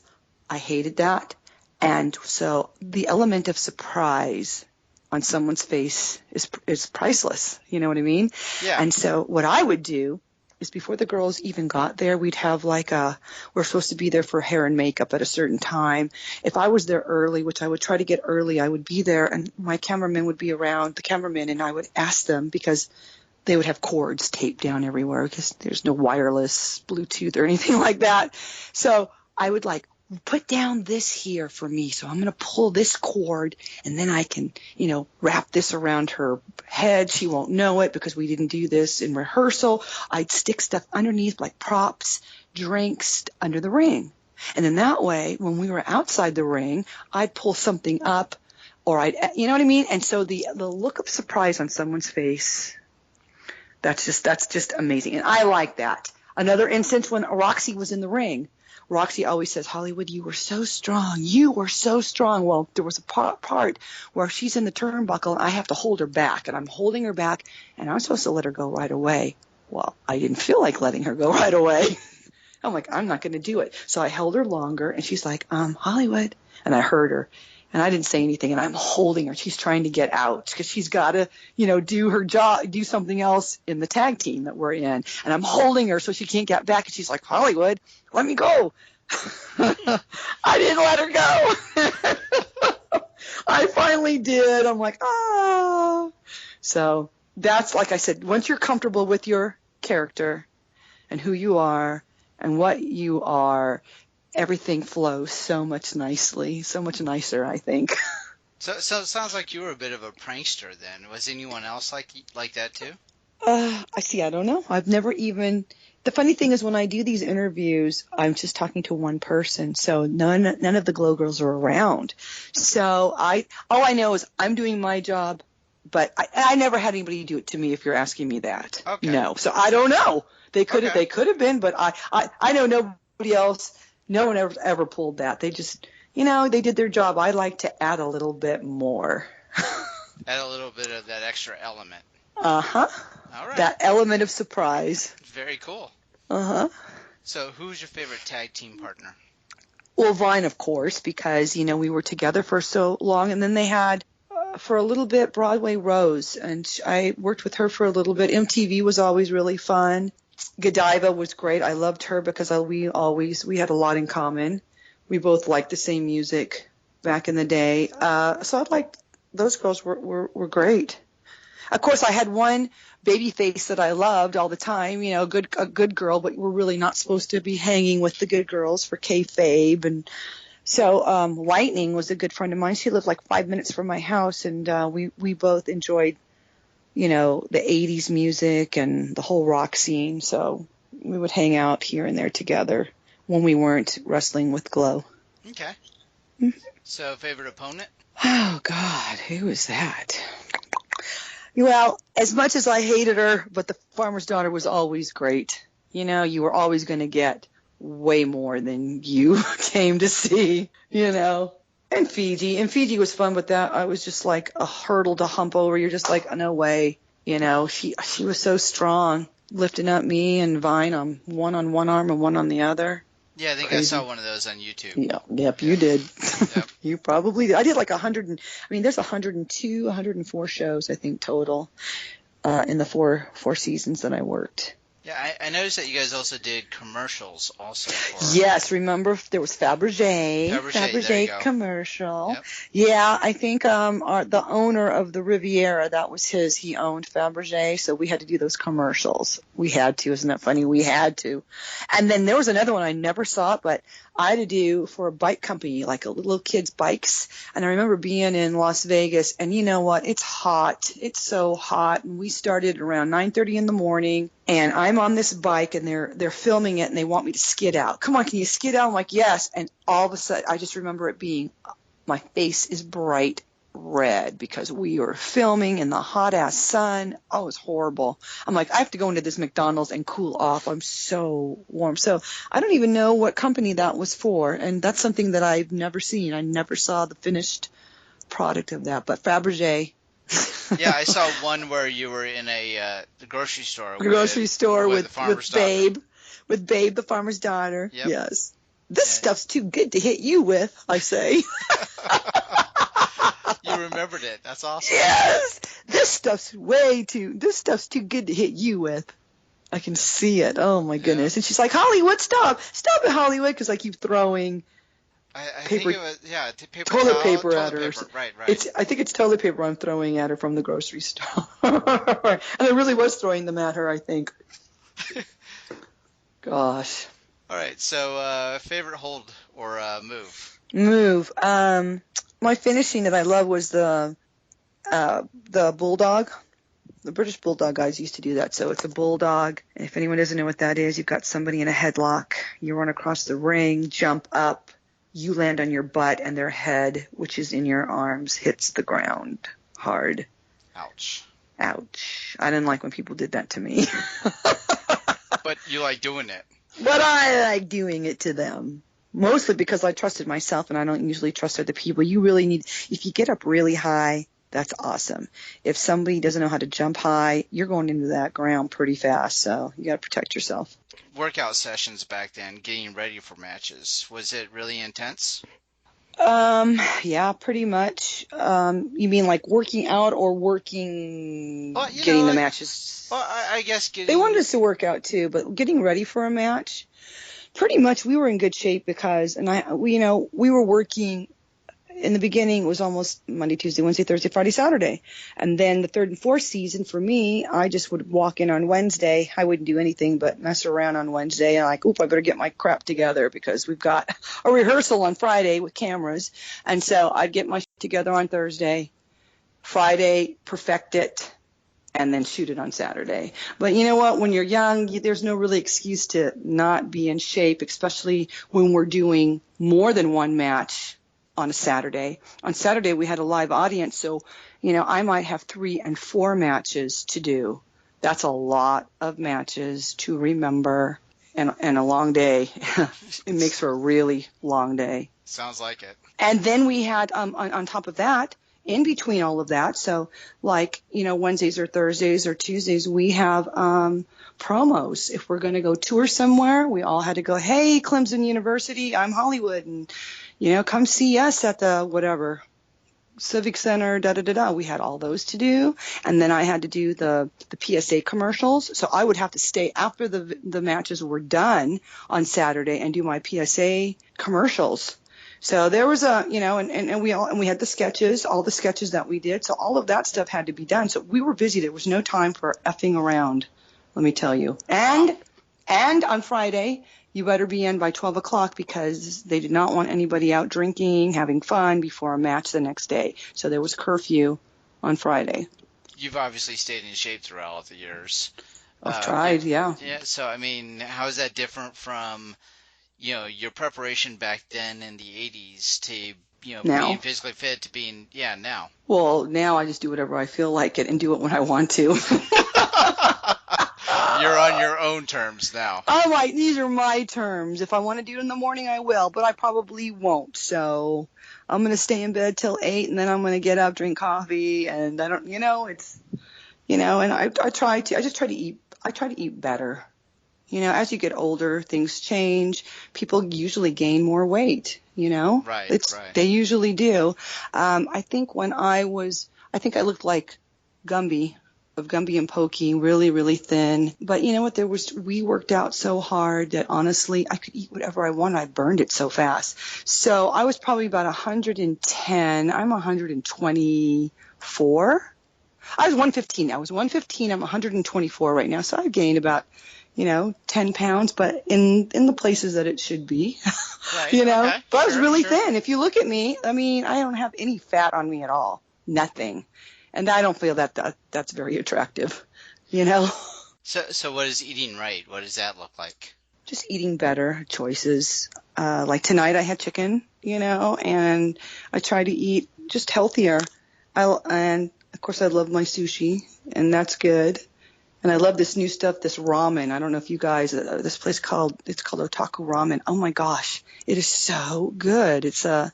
I hated that. And so the element of surprise on someone's face is priceless. You know what I mean? Yeah. And so what I would do is before the girls even got there, we'd have we're supposed to be there for hair and makeup at a certain time. If I was there early, which I would try to get early, I would be there and my cameraman would be around, the cameraman, and I would ask them because they would have cords taped down everywhere because there's no wireless Bluetooth or anything like that. So I would put down this here for me. So I'm going to pull this cord and then I can, wrap this around her head. She won't know it because we didn't do this in rehearsal. I'd stick stuff underneath like props, drinks under the ring. And then that way, when we were outside the ring, I'd pull something up or you know what I mean? And so the look of surprise on someone's face, that's just amazing. And I like that. Another instance when Roxy was in the ring, Roxy always says, Hollywood, you were so strong. You were so strong. Well, there was a part where she's in the turnbuckle and I have to hold her back. And I'm holding her back and I'm supposed to let her go right away. Well, I didn't feel like letting her go right away. I'm like, I'm not going to do it. So I held her longer and she's like, Hollywood. And I heard her. And I didn't say anything, and I'm holding her. She's trying to get out because she's got to, do her job, do something else in the tag team that we're in. And I'm holding her so she can't get back. And she's like, Hollywood, let me go. I didn't let her go. I finally did. I'm like, ah. So that's, like I said, once you're comfortable with your character and who you are and what you are, everything flows so much nicer, I think. So it sounds like you were a bit of a prankster then. Was anyone else like that too? I don't know. I've never even. The funny thing is when I do these interviews, I'm just talking to one person, so none of the G.L.O. girls are around. So all I know is I'm doing my job, but I never had anybody do it to me. If you're asking me that, okay. No. So I don't know. They could have been, but I know nobody else. No one ever pulled that. They just, they did their job. I like to add a little bit more. Add a little bit of that extra element. Uh-huh. All right. That element of surprise. Very cool. Uh-huh. So who's your favorite tag team partner? Well, Vine, of course, because, we were together for so long. And then they had, for a little bit, Broadway Rose. And I worked with her for a little bit. MTV was always really fun. Godiva was great. I loved her because we had a lot in common. We both liked the same music back in the day. So I liked those girls were great. Of course, I had one baby face that I loved all the time, a good girl, but we're really not supposed to be hanging with the good girls for kayfabe. And so Lightning was a good friend of mine. She lived like 5 minutes from my house, and we both enjoyed the 80's music and the whole rock scene. So we would hang out here and there together when we weren't wrestling with G.L.O. Okay. Mm-hmm. So favorite opponent? Oh, God, who was that? Well, as much as I hated her, but the farmer's daughter was always great. You were always going to get way more than you came to see, And Fiji was fun, but that I was just like a hurdle to hump over. You're just like, oh, no way. She was so strong, lifting up me and Vine on one arm and one on the other. Yeah, I think I saw one of those on YouTube. Yeah, yep, you did. Yep. You probably did. I did like 100. There's 104 shows I think total in the four seasons that I worked. Yeah, I noticed that you guys also did commercials also for Yes, remember there was Fabergé. There you Fabergé go. commercial. Yep. Yeah, I think the owner of the Riviera, that was his. He owned Fabergé, so we had to do those commercials. We had to, isn't that funny? We had to. And then there was another one I never saw it, but I had to do for a bike company, like a little kids' bikes. And I remember being in Las Vegas, and you know what? It's hot. It's so hot. And we started around 9:30 in the morning, and I'm on this bike, and they're filming it, and they want me to skid out. Come on, can you skid out? I'm like, yes. And all of a sudden, I just remember it being, my face is bright red because we were filming in the hot ass sun. Oh, it was horrible. I'm like, I have to go into this McDonald's and cool off. I'm so warm. So I don't even know what company that was for. And that's something that I've never seen. I never saw the finished product of that. But Fabergé. Yeah, I saw one where you were in a the grocery store. With the farmer's daughter. With Babe, the farmer's daughter. Yep. Yes. This Yeah. stuff's too good to hit you with, I say. You remembered it. That's awesome. Yes. This stuff's too good to hit you with. I can see it. Oh my goodness. And she's like, Hollywood, stop it, Hollywood, because I keep throwing I paper, think it was toilet towel, paper toilet at her. paper. Right. I think it's toilet paper I'm throwing at her from the grocery store. And I really was throwing them at her, I think. Gosh. All right. So favorite hold or move? Move. My finishing that I love was the bulldog. The British bulldog guys used to do that. So it's a bulldog. And if anyone doesn't know what that is, you've got somebody in a headlock. You run across the ring, jump up, you land on your butt, and their head, which is in your arms, hits the ground hard. Ouch. Ouch. I didn't like when people did that to me. But you like doing it. But I like doing it to them. Mostly because I trusted myself, and I don't usually trust other people. You really need, if you get up really high, that's awesome. If somebody doesn't know how to jump high, you're going into that ground pretty fast, so you got to protect yourself. Workout sessions back then, getting ready for matches, was it really intense? Yeah, pretty much. You mean like working out or getting the matches? Well, I guess getting... They wanted us to work out too, but getting ready for a match, pretty much we were in good shape because, we were working. In the beginning, it was almost Monday, Tuesday, Wednesday, Thursday, Friday, Saturday. And then the third and fourth season for me, I just would walk in on Wednesday. I wouldn't do anything but mess around on Wednesday. And I better get my crap together because we've got a rehearsal on Friday with cameras. And so I'd get my shit together on Thursday, Friday, perfect it, and then shoot it on Saturday. But you know what? When you're young, there's no really excuse to not be in shape, especially when we're doing more than one match on a Saturday. On Saturday, we had a live audience, so, I might have 3 and 4 matches to do. That's a lot of matches to remember and a long day. It makes for a really long day. Sounds like it. And then we had, on top of that, in between all of that, so like, Wednesdays or Thursdays or Tuesdays, we have promos. If we're going to go tour somewhere, we all had to go, hey, Clemson University, I'm Hollywood, and come see us at the whatever, Civic Center, da-da-da-da. We had all those to do. And then I had to do the PSA commercials. So I would have to stay after the matches were done on Saturday and do my PSA commercials. So there was and we had the sketches, all the sketches that we did. So all of that stuff had to be done. So we were busy. There was no time for effing around, let me tell you. And on Friday, you better be in by 12 o'clock because they did not want anybody out drinking, having fun before a match the next day. So there was curfew on Friday. You've obviously stayed in shape throughout the years. I've tried, yeah. Yeah, so, how is that different from, your preparation back then in the 80s to, now? Being physically fit to being, now? Well, now I just do whatever I feel like it and do it when I want to. You're on your own terms now. All right, these are my terms. If I want to do it in the morning, I will, but I probably won't. So I'm going to stay in bed till 8, and then I'm going to get up, drink coffee, and I don't, it's, and I try to eat better. As you get older, things change. People usually gain more weight, Right. They usually do. I think I looked like Gumby of Gumby and Pokey, really, really thin. But you know what? We worked out so hard that honestly, I could eat whatever I wanted. I burned it so fast. So I was probably about 110. I'm 124. I was 115. I was 115. I'm 124 right now. So I've gained about, 10 pounds, but in the places that it should be, Right. But I was really sure. thin. If you look at me, I mean, I don't have any fat on me at all. Nothing. And I don't feel that's very attractive, So what is eating right? What does that look like? Just eating better choices. Like tonight I had chicken, and I try to eat just healthier. And of course I love my sushi, and that's good. And I love this new stuff, this ramen. I don't know if you guys, this place it's called Otaku Ramen. Oh my gosh, it is so good. I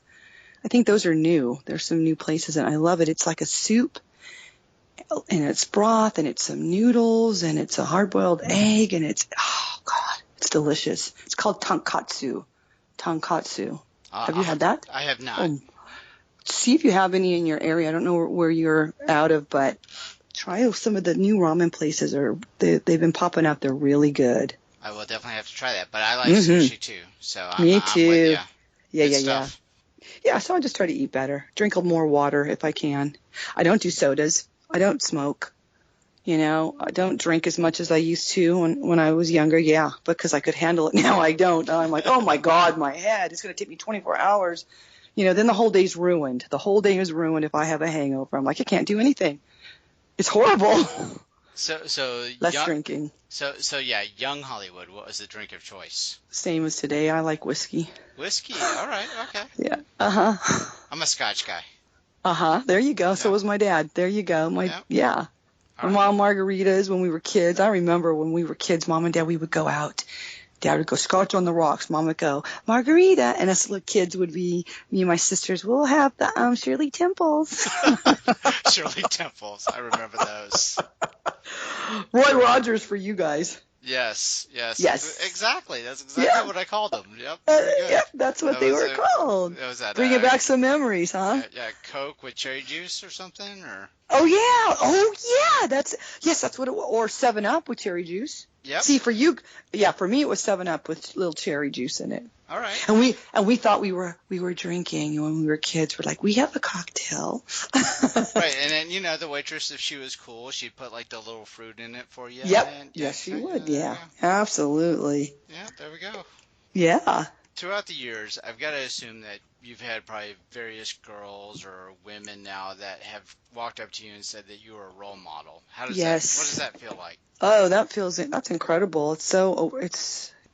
think those are new. There's some new places, and I love it. It's like a soup, and it's broth, and it's some noodles, and it's a hard-boiled egg, and oh God, it's delicious. It's called tonkatsu. Tonkatsu. Have you had that? I have not. Oh, see if you have any in your area. I don't know where you're out of, but try some of the new ramen places. They've been popping up. They're really good. I will definitely have to try that. But I like sushi too, so Me I'm too. with you. Yeah, Good yeah, stuff. yeah. So I just try to eat better. Drink more water if I can. I don't do sodas. I don't smoke. I don't drink as much as I used to when I was younger. Yeah, because I could handle it. Now I don't. I'm like, oh my God, my head. It's going to take me 24 hours. Then the whole day's ruined. The whole day is ruined if I have a hangover. I'm like, I can't do anything. It's horrible. So Less drinking. So yeah, young Hollywood. What was the drink of choice? Same as today. I like whiskey. Whiskey. All right. Okay. Yeah. I'm a Scotch guy. There you go. Yeah. So was my dad. There you go. Yeah. All My mom margaritas when we were kids. I remember when we were kids, Mom and Dad, we would go out. Dad would go Scotch on the rocks. Mom would go margarita, and us little kids would be me and my sisters. We'll have the Shirley Temples. Shirley Temples. I remember those. Roy Rogers for you guys. Yes. Exactly. That's exactly what I called them. Yep. Yep, that's what they were called. Was that Bringing back some memories, huh? Yeah, Coke with cherry juice or something, or. Oh yeah. That's what it was. Or 7-Up with cherry juice. Yep. See, for me it was 7-Up with little cherry juice in it. All right. And we thought we were drinking when we were kids. We're like, we have a cocktail. Right, and then the waitress, if she was cool, she'd put like the little fruit in it for you. Yep. Yes, she would. Yeah. Absolutely. Yeah. There we go. Yeah. Throughout the years, I've got to assume that you've had probably various girls or women now that have walked up to you and said that you were a role model. What does that feel like? Oh, that's incredible.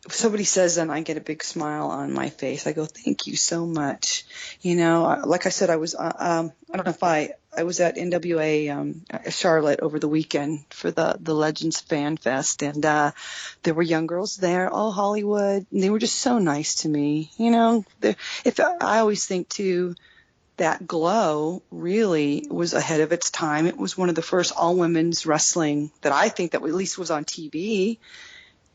If somebody says that, and I get a big smile on my face. I go, thank you so much. Like I said, I was, I don't know if I was at NWA Charlotte over the weekend for the Legends Fan Fest, and there were young girls there, all Hollywood, and they were just so nice to me. I always think too that G.L.O.W really was ahead of its time. It was one of the first all women's wrestling that I think that at least was on TV.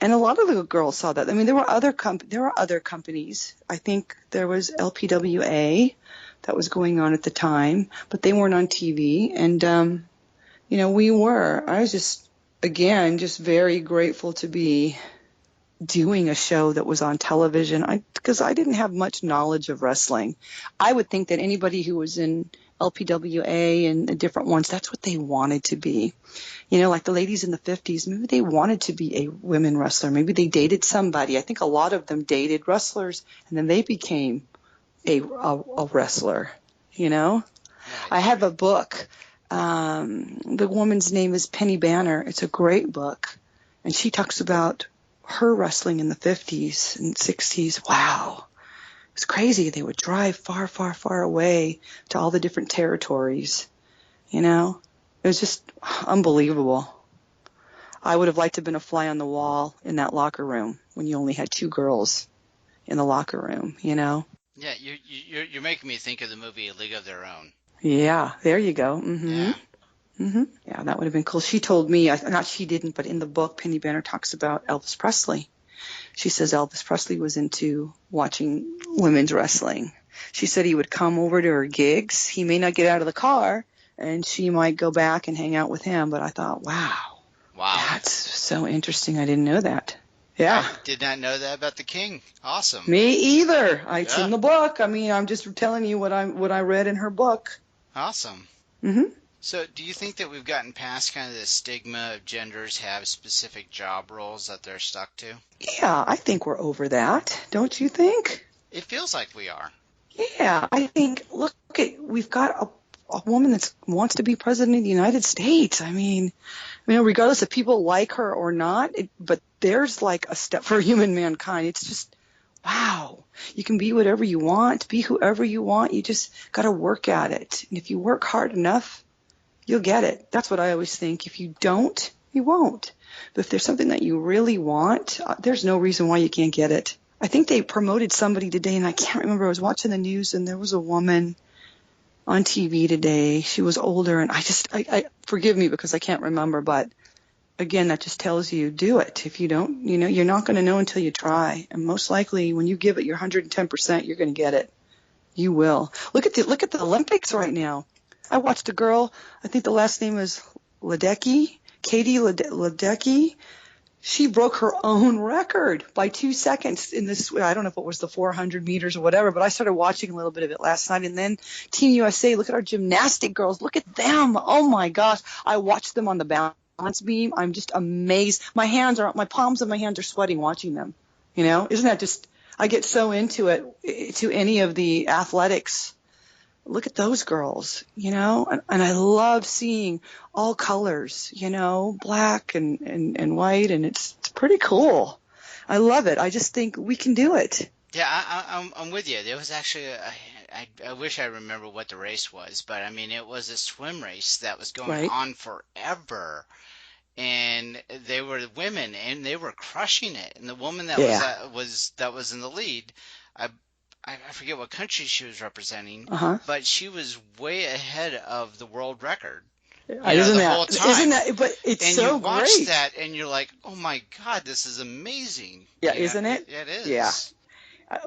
And a lot of the girls saw that. I mean, there were other companies. I think there was LPWA that was going on at the time, but they weren't on TV. And, we were. I was just very grateful to be doing a show that was on television because I didn't have much knowledge of wrestling. I would think that anybody who was in LPWA and the different ones, that's what they wanted to be. Like the ladies in the 50s, maybe they wanted to be a women wrestler. Maybe they dated somebody. I think a lot of them dated wrestlers, and then they became a wrestler, Right. I have a book. The woman's name is Penny Banner. It's a great book, and she talks about her wrestling in the 50s and 60s. Wow. It's crazy. They would drive far, far, far away to all the different territories, It was just unbelievable. I would have liked to have been a fly on the wall in that locker room when you only had 2 girls in the locker room, Yeah, you're making me think of the movie A League of Their Own. Yeah, there you go. Mm-hmm. Yeah. Yeah, that would have been cool. She told me, not she didn't, but in the book, Penny Banner talks about Elvis Presley. She says Elvis Presley was into watching women's wrestling. She said he would come over to her gigs. He may not get out of the car and she might go back and hang out with him. But I thought, wow, that's so interesting. I didn't know that. Yeah. I did not know that about the king. Awesome. Me either. It's in the book. I mean, I'm just telling you what I read in her book. Awesome. Mm-hmm. So do you think that we've gotten past kind of the stigma of genders have specific job roles that they're stuck to? Yeah, I think we're over that. Don't you think? It feels like we are. Yeah, I think, look we've got a woman that wants to be president of the United States. I mean, regardless if people like her or not, but there's like a step for human mankind. It's just, wow. You can be whatever you want, be whoever you want. You just got to work at it. And if you work hard enough, you'll get it. That's what I always think. If you don't, you won't. But if there's something that you really want, there's no reason why you can't get it. I think they promoted somebody today, and I can't remember. I was watching the news, and there was a woman on TV today. She was older, and I forgive me because I can't remember, but again, that just tells you, do it. If you don't, you're not going to know until you try. And most likely, when you give it your 110%, you're going to get it. You will. Look at the Olympics right now. I watched a girl, I think the last name is Ledecky, Katie Ledecky. She broke her own record by 2 seconds in this. I don't know if it was the 400 meters or whatever, but I started watching a little bit of it last night. And then Team USA, look at our gymnastic girls. Look at them. Oh, my gosh. I watched them on the balance beam. I'm just amazed. My palms of my hands are sweating watching them. Isn't that just, I get so into it, to any of the athletics. Look at those girls, and I love seeing all colors, black and white, and it's pretty cool. I love it. I just think we can do it. Yeah, I'm with you. There was actually, I wish I remember what the race was, but I mean, it was a swim race that was going on forever. And they were women, and they were crushing it. And the woman that was in the lead, I forget what country she was representing, but she was way ahead of the world record. Whole time. Isn't that? But it's and so you watch great. that, and you're like, "Oh my God, this is amazing!" Yeah, isn't it? It is. Yeah.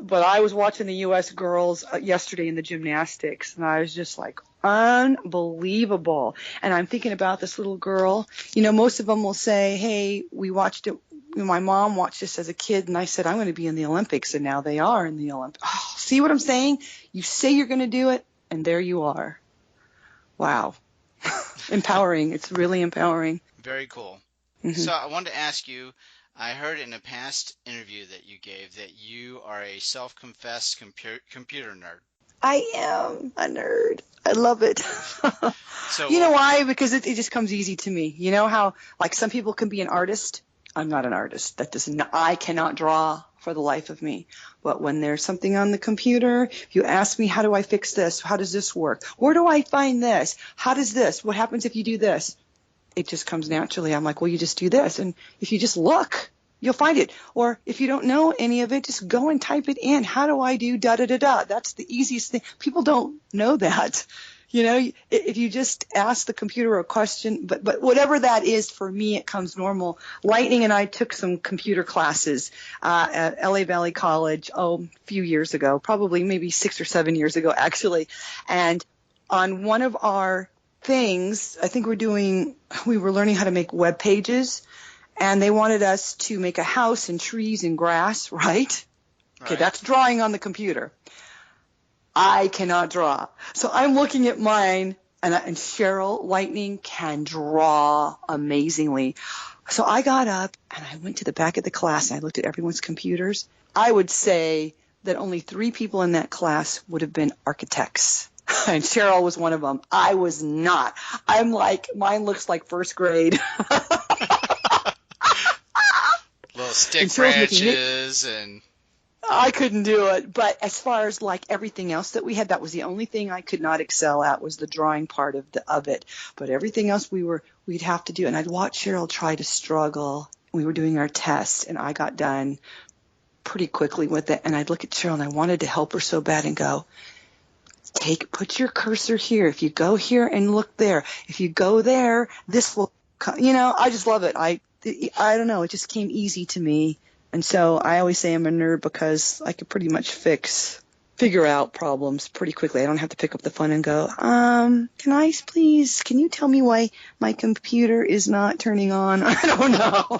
But I was watching the U.S. girls yesterday in the gymnastics, and I was just like, unbelievable. And I'm thinking about this little girl. Most of them will say, "Hey, we watched it. My mom watched this as a kid," and I said, "I'm going to be in the Olympics," and now they are in the Olympics. Oh, see what I'm saying? You say you're going to do it, and there you are. Wow. Empowering. It's really empowering. Very cool. Mm-hmm. So I wanted to ask you, I heard in a past interview that you gave that you are a self-confessed computer nerd. I am a nerd. I love it. So, you know why? Because it just comes easy to me. You know how, like, some people can be an artist? I'm not an artist. I cannot draw for the life of me. But when there's something on the computer, if you ask me, how do I fix this? How does this work? Where do I find this? How does this? What happens if you do this? It just comes naturally. I'm like, well, you just do this. And if you just look, you'll find it. Or if you don't know any of it, just go and type it in. How do I do da-da-da-da? That's the easiest thing. People don't know that. If you just ask the computer a question, but whatever that is, for me, it comes normal. Lightning and I took some computer classes at LA Valley College, a few years ago, probably maybe 6 or 7 years ago, actually. And on one of our things, I think we were learning how to make web pages, and they wanted us to make a house and trees and grass, right? Okay, that's drawing on the computer. I cannot draw. So I'm looking at mine, and Cheryl Lightning can draw amazingly. So I got up, and I went to the back of the class, and I looked at everyone's computers. I would say that only 3 people in that class would have been architects. And Cheryl was one of them. I was not. I'm like, mine looks like first grade. Little stick branches and... I couldn't do it. But as far as like everything else that we had, that was the only thing I could not excel at, was the drawing part of it. But everything else we'd have to do. And I'd watch Cheryl try to struggle. We were doing our tests, and I got done pretty quickly with it. And I'd look at Cheryl, and I wanted to help her so bad and go, put your cursor here. If you go here and look there, if you go there, this will come. I just love it. I don't know. It just came easy to me. And so I always say I'm a nerd because I could pretty much fix figure out problems pretty quickly. I don't have to pick up the phone and go, can you tell me why my computer is not turning on? I don't know.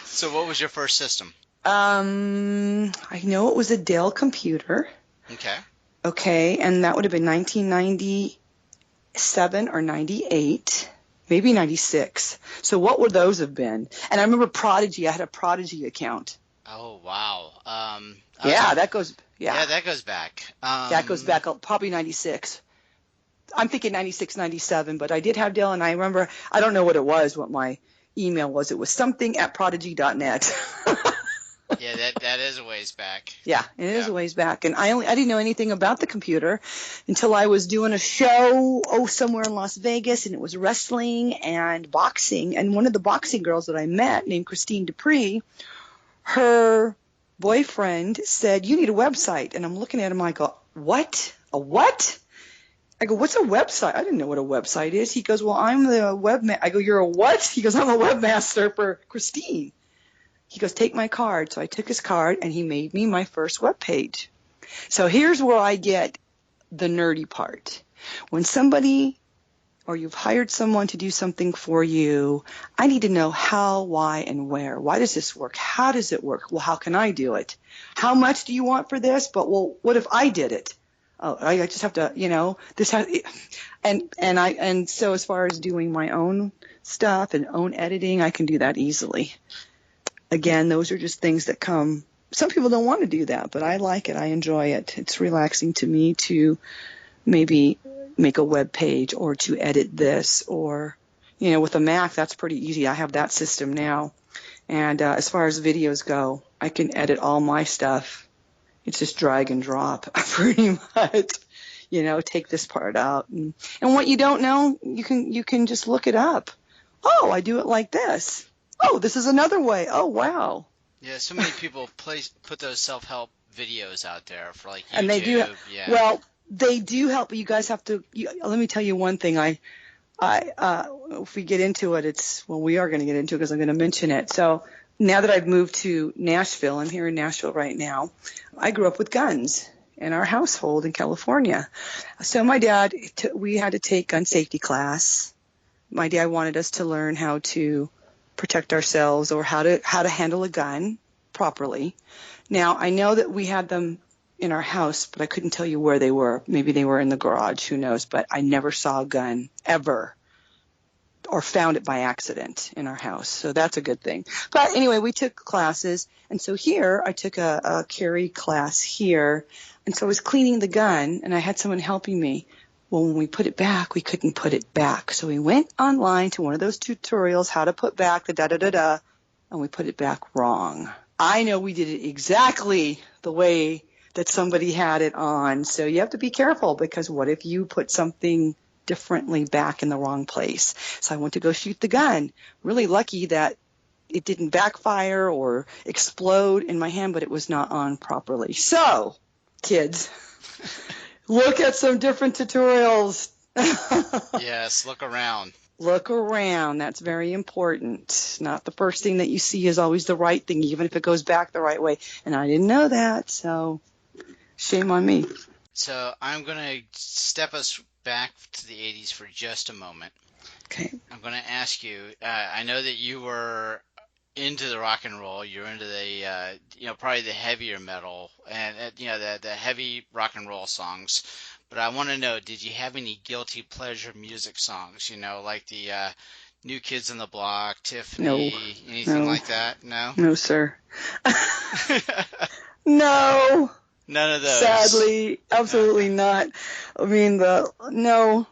So what was your first system? I know it was a Dell computer. Okay. Okay, and that would have been 1997 or 98, maybe 96. So what would those have been? And I remember Prodigy. I had a Prodigy account. Oh, wow. That goes back. That goes back probably 96. I'm thinking 96, 97, but I did have Dell, and I remember, I don't know what it was, what my email was. It was something at prodigy.net. Yeah, that is a ways back. Yeah, it is a ways back. And I didn't know anything about the computer until I was doing a show, somewhere in Las Vegas, and it was wrestling and boxing. And one of the boxing girls that I met, named Christine Dupree, her boyfriend said, "You need a website." And I'm looking at him, I go, "What? A what?" I go, "What's a website?" I didn't know what a website is. He goes, "Well, I'm the webmaster." I go, "You're a what?" He goes, "I'm a webmaster for Christine." He goes, "Take my card." So I took his card, and he made me my first web page. So here's where I get the nerdy part. When somebody, or you've hired someone to do something for you, I need to know how, why, and where. Why does this work? How does it work? Well, how can I do it? How much do you want for this? But, well, what if I did it? Oh, I just have to, and so as far as doing my own stuff and own editing, I can do that easily. Again, those are just things that come. Some people don't want to do that, but I like it. I enjoy it. It's relaxing to me to maybe make a web page or to edit this, or, with a Mac, that's pretty easy. I have that system now. And as far as videos go, I can edit all my stuff. It's just drag and drop pretty much, take this part out. And what you don't know, you can just look it up. Oh, I do it like this. Oh, this is another way. Oh, wow. Yeah, so many people put those self-help videos out there for like YouTube. And they do. Yeah. Well, they do help. But you guys have to. Let me tell you one thing. If we get into it, we are going to get into it because I'm going to mention it. So now that I've moved to Nashville, I'm here in Nashville right now. I grew up with guns in our household in California. So my dad, we had to take gun safety class. My dad wanted us to learn how to protect ourselves or how to handle a gun properly. Now, I know that we had them in our house, but I couldn't tell you where they were. Maybe they were in the garage, who knows, but I never saw a gun ever or found it by accident in our house. So that's a good thing. But anyway, we took classes. And so here I took a carry class here. And so I was cleaning the gun and I had someone helping me. Well, when we put it back, we couldn't put it back. So we went online to one of those tutorials, how to put back the da-da-da-da, and we put it back wrong. I know we did it exactly the way that somebody had it on. So you have to be careful, because what if you put something differently back in the wrong place? So I went to go shoot the gun. Really lucky that it didn't backfire or explode in my hand, but it was not on properly. So, kids, look at some different tutorials. Yes, look around. Look around. That's very important. Not the first thing that you see is always the right thing, even if it goes back the right way. And I didn't know that, so shame on me. So I'm going to step us back to the 80s for just a moment. Okay. I'm going to ask you, I know that you were into the rock and roll. You're into the, probably the heavier metal and, the heavy rock and roll songs. But I want to know, did you have any guilty pleasure music songs, like the New Kids on the Block, Tiffany, anything like that? No? No, sir. No. None of those. Sadly, absolutely not. I mean, no.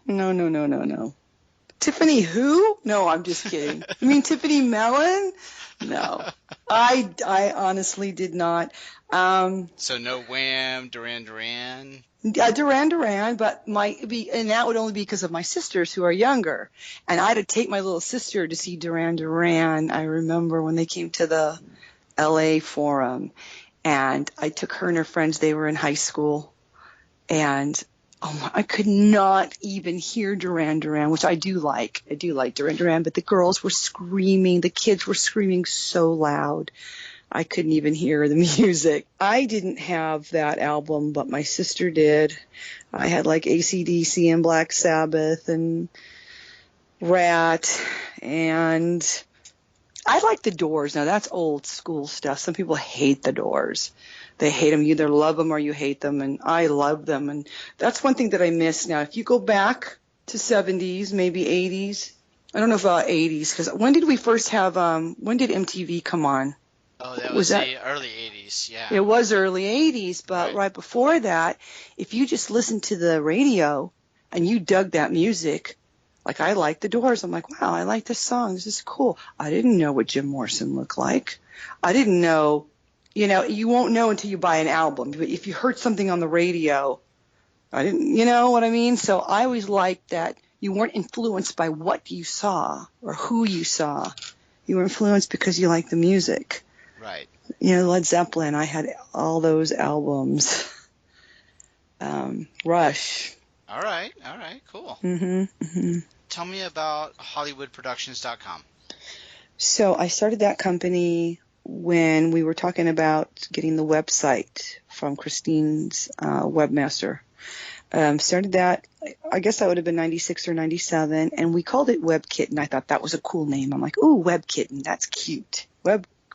Tiffany who? No, I'm just kidding. You mean Tiffany Mellon? No. I honestly did not. So no Wham, Duran Duran? Duran, but and that would only be because of my sisters who are younger. And I had to take my little sister to see Duran Duran. I remember when they came to the LA Forum, and I took her and her friends. They were in high school, and I could not even hear Duran Duran, which I do like. I do like Duran Duran, but the girls were screaming. The kids were screaming so loud. I couldn't even hear the music. I didn't have that album, but my sister did. I had like AC/DC and Black Sabbath and Rat, and I like the Doors. Now, that's old school stuff. Some people hate the Doors. They hate them. You either love them or you hate them, and I love them. And that's one thing that I miss now. If you go back to 70s, maybe 80s, I don't know if 80s, because when did we first have, when did MTV come on? Oh, that was the early 80s, yeah. It was early 80s, but right before that, if you just listened to the radio and you dug that music, like I like the Doors, I'm like, wow, I like this song. This is cool. I didn't know what Jim Morrison looked like. I didn't know, you won't know until you buy an album. But if you heard something on the radio, I didn't, you know what I mean? So I always liked that you weren't influenced by what you saw or who you saw. You were influenced because you liked the music. Right. Led Zeppelin, I had all those albums. Rush. All right, cool. Tell me about HollywoodProductions.com. So I started that company when we were talking about getting the website from Christine's webmaster. Started that, I guess that would have been 96 or 97, and we called it Web Kitten. I thought that was a cool name. I'm like, ooh, Web Kitten, that's cute.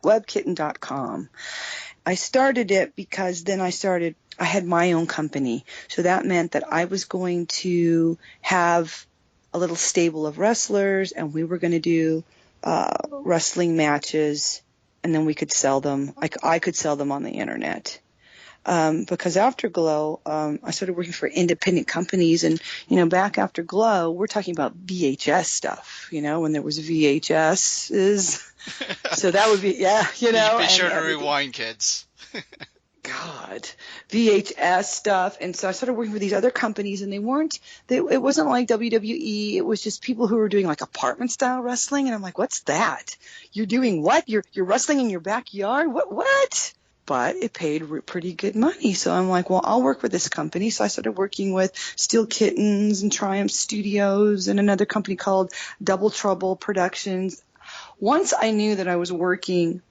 Webkitten.com. I started it because then I had my own company. So that meant that I was going to have a little stable of wrestlers, and we were going to do wrestling matches, and then we could sell them. I could sell them on the internet. Because after G.L.O.W, I started working for independent companies, and, back after G.L.O.W, we're talking about VHS stuff, when there was VHSs. So that would be, You be sure to rewind, kids. God, VHS stuff. And so I started working for these other companies, and it wasn't like WWE. It was just people who were doing like apartment style wrestling. And I'm like, what's that? You're doing what? You're wrestling in your backyard? What? But it paid pretty good money. So I'm like, well, I'll work with this company. So I started working with Steel Kittens and Triumph Studios and another company called Double Trouble Productions. Once I knew that I was working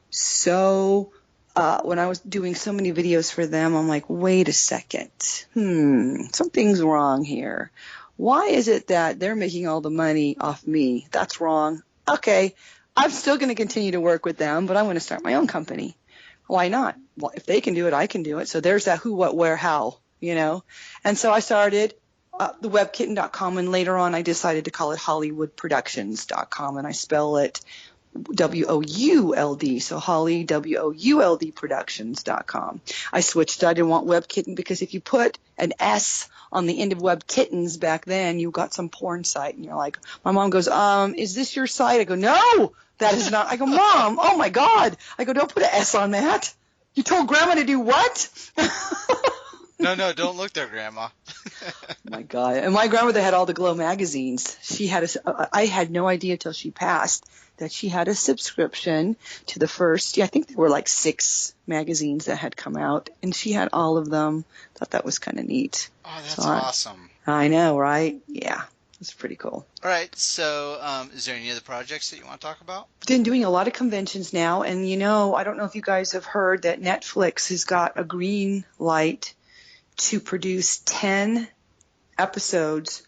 when I was doing so many videos for them, I'm like, wait a second. Something's wrong here. Why is it that they're making all the money off me? That's wrong. Okay, I'm still going to continue to work with them, but I want to start my own company. Why not? Well, if they can do it, I can do it. So there's that who, what, where, how, And so I started the webkitten.com, and later on I decided to call it HollywoodProductions.com, and I spell it WOULD, so Holly, WOULD Productions.com. I switched. I didn't want Web Kitten because if you put an S on the end of Web Kittens back then, you got some porn site, and you're like, my mom goes, is this your site? I go, no, that is not. I go, Mom, oh my God. I go, don't put an S on that. You told Grandma to do what? No, don't look there, Grandma. My God. And my grandmother had all the G.L.O.W magazines. I had no idea till she passed that she had a subscription to the first, I think there were like 6 magazines that had come out, and she had all of them. Thought that was kind of neat. Oh, that's awesome. I know, right? Yeah, it's pretty cool. All right, so is there any other projects that you want to talk about? Been doing a lot of conventions now, and I don't know if you guys have heard that Netflix has got a green light to produce 10 episodes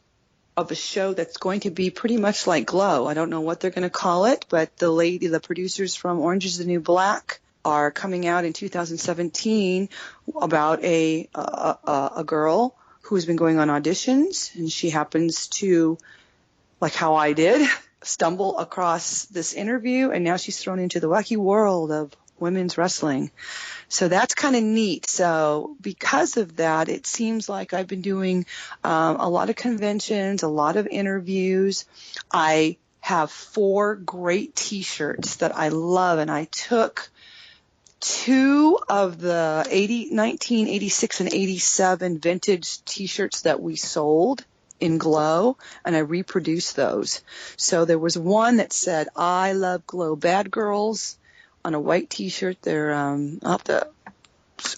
of a show that's going to be pretty much like G.L.O.W. I don't know what they're going to call it, but the producers from Orange is the New Black are coming out in 2017 about a girl who has been going on auditions, and she happens to, like how I did, stumble across this interview, and now she's thrown into the wacky world of women's wrestling. So that's kind of neat. So because of that, it seems like I've been doing a lot of conventions, a lot of interviews. I have 4 great T-shirts that I love, and I took 2 of the 1986 and 87 vintage T-shirts that we sold in G.L.O.W, and I reproduced those. So there was one that said, I love G.L.O.W, Bad Girls, on a white T-shirt. I'll have to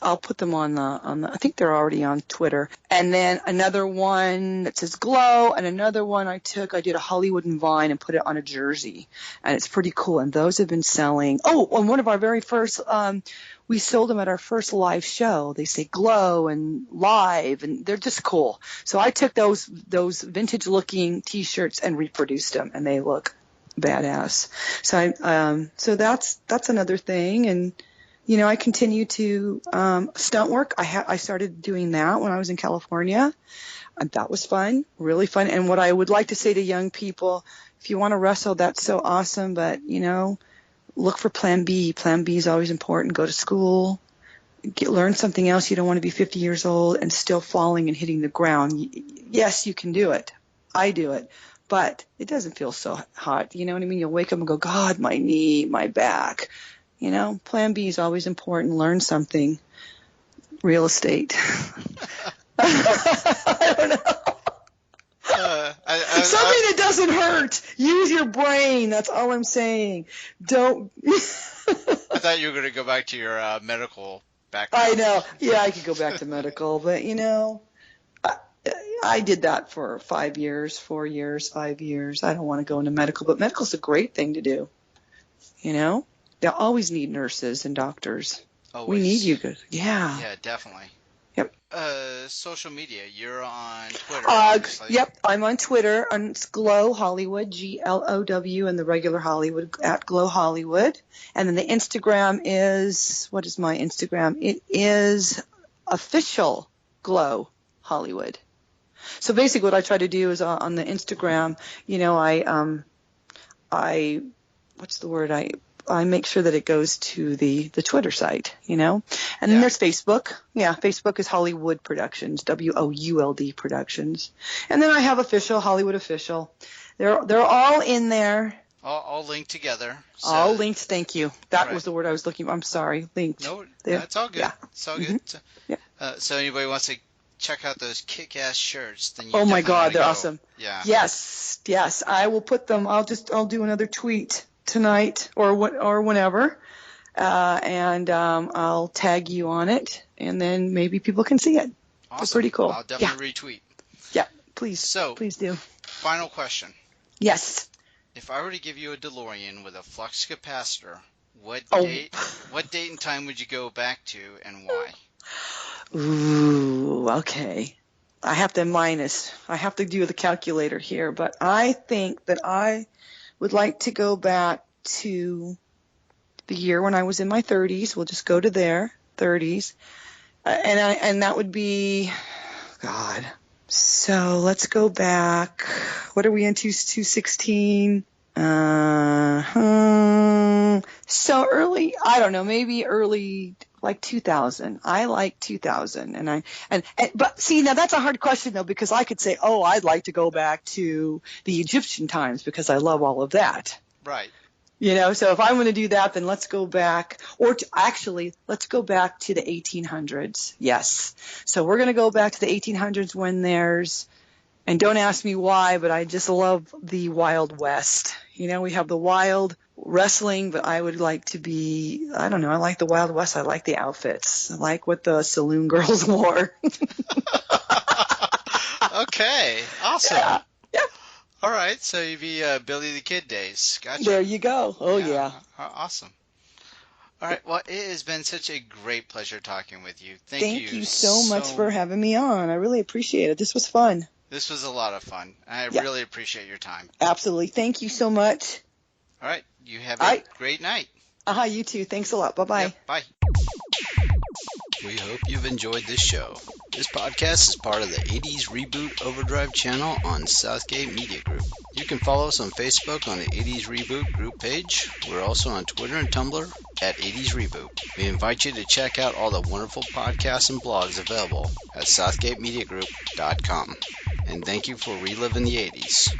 I'll put them on the. I think they're already on Twitter. And then another one that says Glow, and another one I did a Hollywood and Vine and put it on a jersey, and it's pretty cool. And those have been selling. Oh, on one of our very first, we sold them at our first live show. They say Glow and Live, and they're just cool. So I took those vintage looking T-shirts and reproduced them, and they look badass. So that's another thing. And I continue to stunt work. I started doing that when I was in California. And that was fun, really fun. And what I would like to say to young people, if you want to wrestle, that's so awesome. But look for Plan B. Plan B is always important. Go to school, learn something else. You don't want to be 50 years old and still falling and hitting the ground. Yes, you can do it. I do it. But it doesn't feel so hot. You know what I mean? You'll wake up and go, God, my knee, my back. Plan B is always important. Learn something. Real estate. I don't know. Something that doesn't hurt. Use your brain. That's all I'm saying. Don't. I thought you were going to go back to your medical background. I know. Yeah, I could go back to medical, but I did that for 5 years, 4 years, 5 years. I don't want to go into medical, but medical's a great thing to do. They always need nurses and doctors. Always. We need you good. Yeah. Yeah, definitely. Yep. Social media. You're on Twitter, obviously. Yep, I'm on Twitter. It's G.L.O.W. Hollywood, G.L.O.W. and the regular Hollywood at G.L.O.W. Hollywood. And then the Instagram is, what is my Instagram? It is official G.L.O.W. Hollywood. So basically what I try to do is on the Instagram, I make sure that it goes to the Twitter site, and then there's Facebook. Yeah, Facebook is Hollywood Productions, WOULD Productions, and then I have official Hollywood Official. They're all in there. All linked together. So. All linked. Thank you. That was the word I was looking for. I'm sorry. Linked. No, that's all good. Yeah. It's all good. So, so anybody wants to check out those kick-ass shirts, then you oh my God, they're go. awesome. Yeah. Yes. I will put them. I'll do another tweet tonight or whenever, and I'll tag you on it, and then maybe people can see it. Awesome. It's pretty cool. I'll definitely retweet. Yeah, please. So, please do. Final question. Yes. If I were to give you a DeLorean with a flux capacitor, what date and time would you go back to, and why? Ooh, okay. I have to do the calculator here, but I think that I would like to go back to the year when I was in my 30s. We'll just go to there, 30s. And that would be, God. So let's go back. What are we into? 216. So early, I don't know, maybe early, like 2000. I like 2000. But see, now that's a hard question though, because I could say, I'd like to go back to the Egyptian times because I love all of that. Right. So if I'm going to do that, then let's go back, let's go back to the 1800s. Yes. So we're going to go back to the 1800s when and don't ask me why, but I just love the Wild West. We have the wild wrestling, but I would like to be, I don't know, I like the Wild West. I like the outfits. I like what the saloon girls wore. Okay. Awesome. Yeah. All right. So you'd be Billy the Kid days. Gotcha. There you go. Oh, yeah. Awesome. All right. Well, it has been such a great pleasure talking with you. Thank you so much for having me on. I really appreciate it. This was fun. This was a lot of fun. I really appreciate your time. Absolutely. Thank you so much. All right. You have a great night. You too. Thanks a lot. Bye-bye. Yep, bye. We hope you've enjoyed this show. This podcast is part of the 80's Reboot Overdrive channel on Southgate Media Group. You can follow us on Facebook on the 80's Reboot group page. We're also on Twitter and Tumblr at 80's Reboot. We invite you to check out all the wonderful podcasts and blogs available at southgatemediagroup.com. And thank you for reliving the 80s.